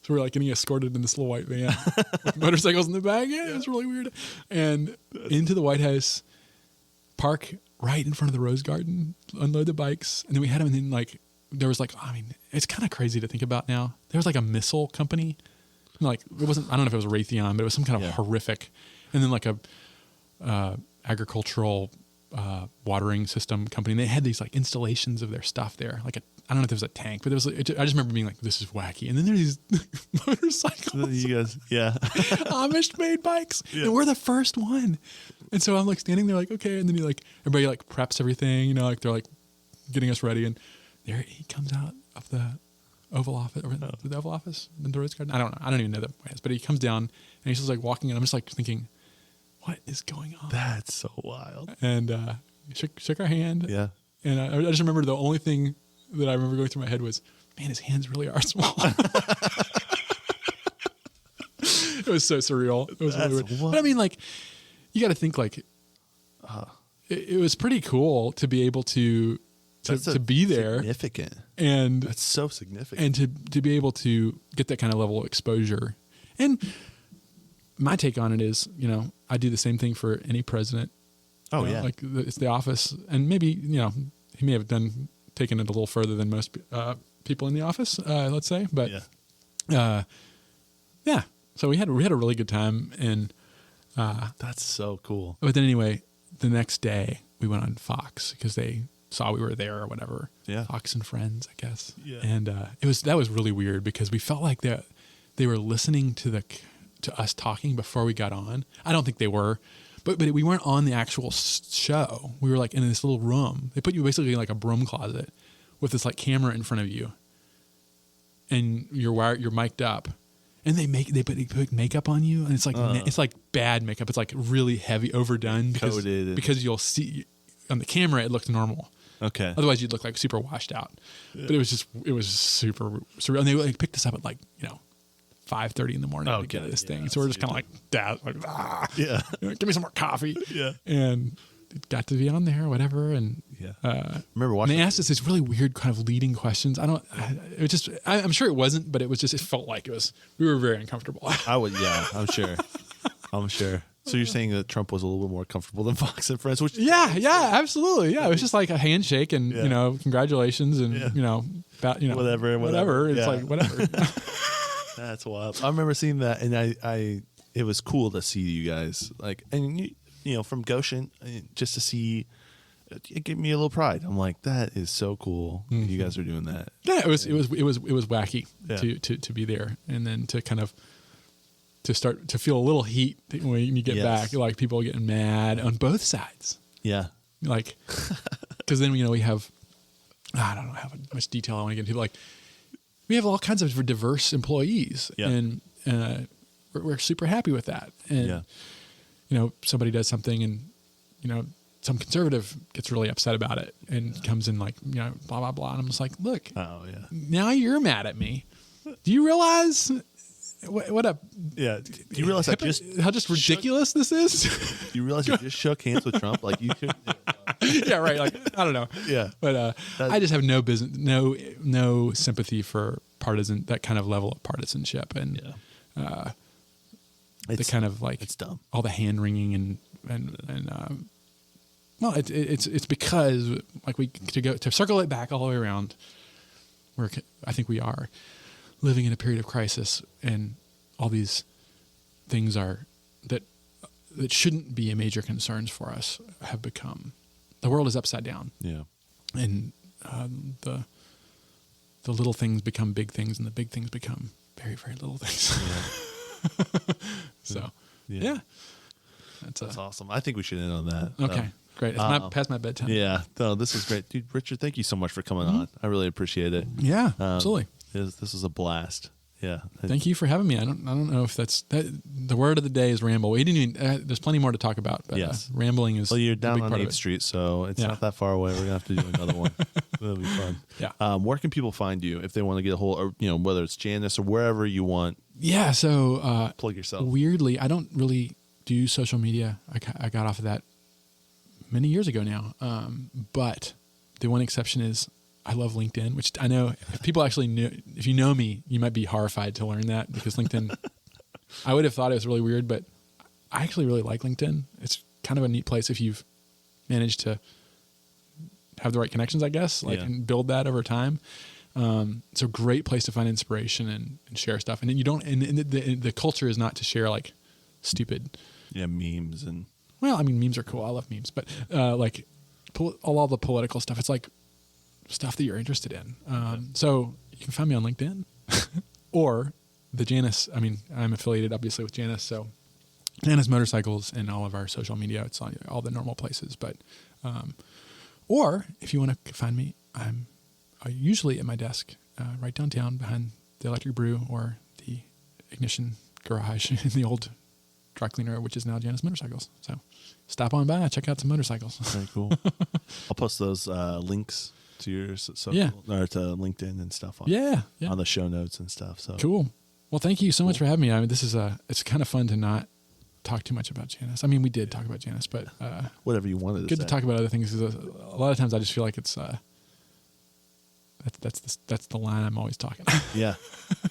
So we're like getting escorted in this little white van with motorcycles in the back. Yeah, it was really weird. And into the White House, park right in front of the Rose Garden, unload the bikes. And then we had them, and then like, there was like, I mean, it's kind of crazy to think about now. There was like a missile company. Like, it wasn't, I don't know if it was Raytheon, but it was some kind of horrific. And then like a agricultural watering system company. And they had these like installations of their stuff there. Like I don't know if there was a tank, but there was. I just remember being like, "This is wacky." And then there's these motorcycles. You guys, yeah, Amish made bikes, and we're the first one. And so I'm like standing there, like, okay. And then everybody like preps everything, you know, like they're like getting us ready. And there he comes out of the Oval Office, or the Oval Office in the Rose Garden. I don't know. I don't even know the ways, but he comes down and he's just like walking, and I'm just like thinking, "What is going on?" That's so wild. And shook our hand. Yeah. And I just remember the only thing that I remember going through my head was, man, his hands really are small. It was so surreal. It was really weird. But I mean, like, you got to think like, it was pretty cool to be able to be there. Significant. And that's so significant. And to be able to get that kind of level of exposure. And my take on it is, you know, I do the same thing for any president. Oh, yeah. Like it's the office, and maybe, you know, he may have taken it a little further than most people in the office, let's say. But yeah. So we had a really good time, and that's so cool. But then anyway, the next day we went on Fox because they saw we were there or whatever. Yeah. Fox and Friends, I guess. Yeah. And that was really weird because we felt like they were listening to us talking before we got on. I don't think they were. But we weren't on the actual show. We were like in this little room. They put you basically in like a broom closet with this like camera in front of you, and you're mic'd up, and they put makeup on you, and it's like bad makeup. It's like really heavy, overdone because you'll see on the camera it looks normal. Okay. Otherwise you'd look like super washed out. Yeah. But it was super surreal. And they like picked us up at like, you know, 5:30 in the morning to get this thing. So we're just kind of like, give me some more coffee. Yeah. And got to be on there, whatever. And remember watching. And they asked us these really weird kind of leading questions. I'm sure it wasn't, but it felt like it was. We were very uncomfortable. I'm sure. So you're saying that Trump was a little bit more comfortable than Fox and Friends? Which absolutely. Yeah, it was just like a handshake and you know, congratulations and you know, whatever. It's like whatever. That's wild. I remember seeing that, and it was cool to see you guys like, and you know, from Goshen, just to see, it gave me a little pride. I'm like, that is so cool. Mm-hmm. You guys are doing that. Yeah, it was wacky to be there, and then to kind of to start to feel a little heat when you get back, like people getting mad on both sides. Yeah, like because then you know we have, I don't know how much detail I want to get into, like. We have all kinds of diverse employees, and we're super happy with that. And you know, somebody does something, and you know, some conservative gets really upset about it and comes in like, you know, blah blah blah. And I'm just like, look, now you're mad at me. Do you realize what a Do you realize how just ridiculous this is? Do you realize you just shook hands with Trump? Like you could. Yeah, right. Like I don't know. Yeah, but I just have no sympathy for that kind of level of partisanship, and the kind of like it's dumb. All the hand wringing and well, it's because like to circle it back all the way around. I think we are living in a period of crisis, and all these things that shouldn't be major concerns for us have become. The world is upside down. Yeah, and the little things become big things, and the big things become very, very little things. Yeah. So, that's awesome. I think we should end on that. Okay, great. It's past my bedtime. Yeah, no, this was great, dude. Richard, thank you so much for coming on. I really appreciate it. Yeah, absolutely. This was a blast. Yeah. Thank you for having me. I don't know if that's the word of the day is ramble. We didn't even. There's plenty more to talk about. But, rambling is. Well, you're down on 8th Street, so it's not that far away. We're gonna have to do another one. That'll be fun. Yeah. Where can people find you if they want to get a hold, or you know, whether it's Janus or wherever you want? Yeah. So plug yourself. Weirdly, I don't really do social media. I got off of that many years ago now. But the one exception is I love LinkedIn, which I know if people actually knew, if you know me, you might be horrified to learn that, because LinkedIn, I would have thought it was really weird, but I actually really like LinkedIn. It's kind of a neat place if you've managed to have the right connections, I guess, and build that over time. It's a great place to find inspiration and share stuff. And then you don't, and the culture is not to share like stupid. Yeah. Memes and. Well, I mean, memes are cool. I love memes, but like all the political stuff, it's like stuff that you're interested in. So you can find me on LinkedIn or the Janus. I mean, I'm affiliated obviously with Janus, so Janus Motorcycles and all of our social media. It's on all the normal places, but, or if you want to find me, I'm usually at my desk, right downtown behind the electric brew or the ignition garage in the old dry cleaner, which is now Janus Motorcycles. So stop on by, check out some motorcycles. Very cool. I'll post those links to your or to LinkedIn and stuff on the show notes and stuff. So cool. Well, thank you so much for having me. I mean, this is it's kind of fun to not talk too much about Janus. I mean, we did talk about Janus, but whatever you wanted. Good to talk about other things. A lot of times I just feel like it's that's the line I'm always talking. Yeah.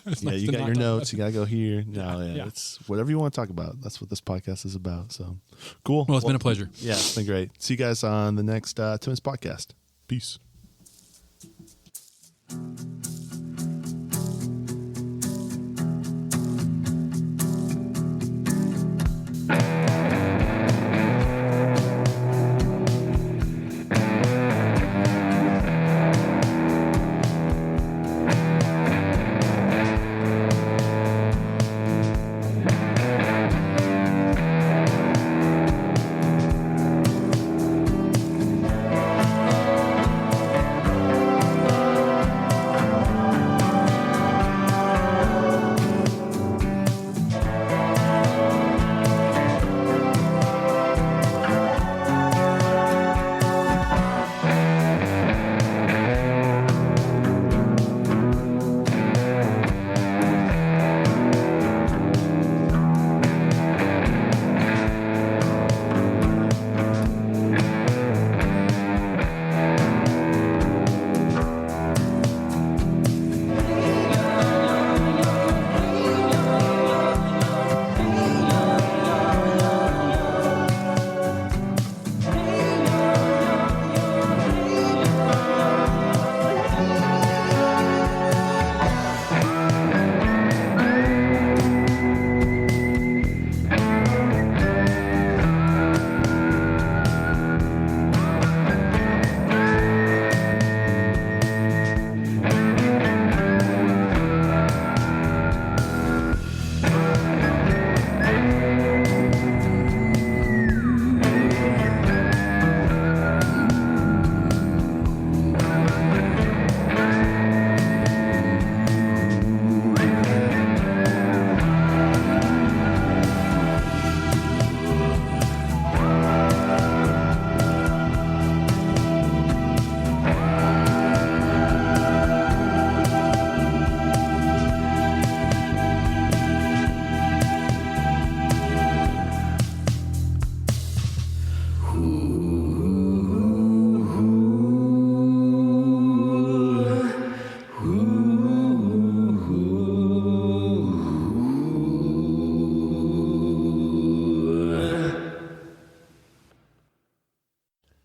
Nice you got your notes. You got to go here. No, yeah. It's whatever you want to talk about. That's what this podcast is about. So cool. Well, it's been a pleasure. Yeah, it's been great. See you guys on the next Timonspodcast. Peace.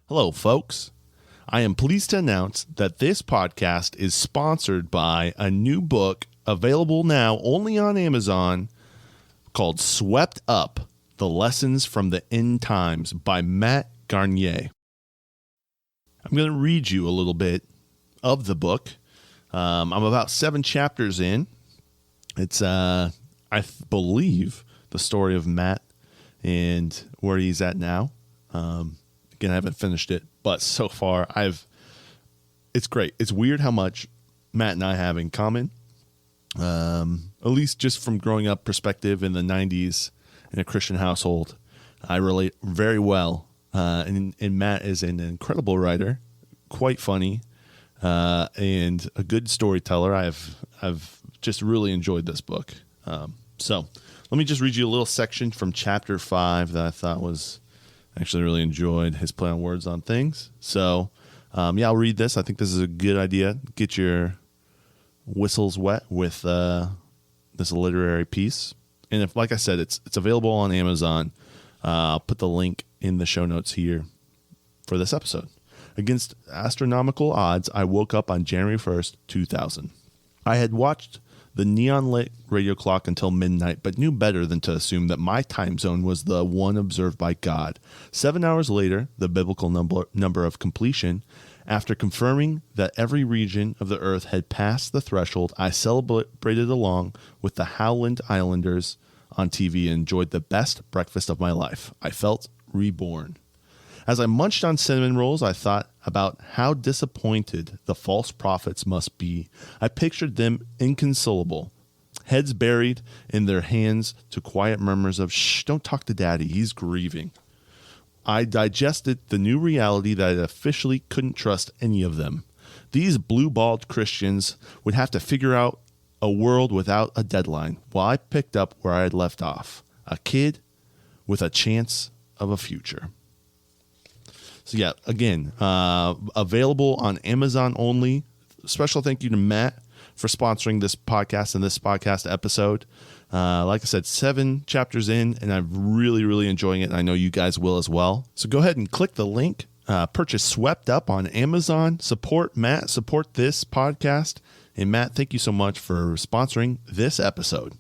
Hello, folks. I am pleased to announce that this podcast is sponsored by a new book available now only on Amazon called Swept Up, The Lessons from the End Times by Matt Garnier. I'm going to read you a little bit of the book. I'm about 7 chapters in. It's, I believe, the story of Matt and where he's at now. Again, I haven't finished it, but so far it's great. It's weird how much Matt and I have in common, at least just from growing up perspective in the 90s in a Christian household. I relate very well. And Matt is an incredible writer, quite funny, and a good storyteller. I've just really enjoyed this book. So let me just read you a little section from chapter 5 that I thought was actually really enjoyed his play on words on things. So I'll read this. I think this is a good idea. Get your whistles wet with this literary piece. And if, like I said, it's available on Amazon. I'll put the link in the show notes here for this episode. Against astronomical odds, I woke up on January 1st, 2000. I had watched the neon-lit radio clock until midnight, but knew better than to assume that my time zone was the one observed by God. 7 hours later, the biblical number of completion, after confirming that every region of the earth had passed the threshold, I celebrated along with the Howland Islanders on TV and enjoyed the best breakfast of my life. I felt reborn. As I munched on cinnamon rolls, I thought about how disappointed the false prophets must be. I pictured them inconsolable, heads buried in their hands to quiet murmurs of, "Shh, don't talk to Daddy, he's grieving." I digested the new reality that I officially couldn't trust any of them. These blue-balled Christians would have to figure out a world without a deadline, while I picked up where I had left off, a kid with a chance of a future. So yeah, again, available on Amazon only. Special thank you to Matt for sponsoring this podcast and this podcast episode. Like I said, 7 chapters in, and I'm really, really enjoying it. And I know you guys will as well. So go ahead and click the link. Purchase Swept Up on Amazon. Support Matt. Support this podcast. And Matt, thank you so much for sponsoring this episode.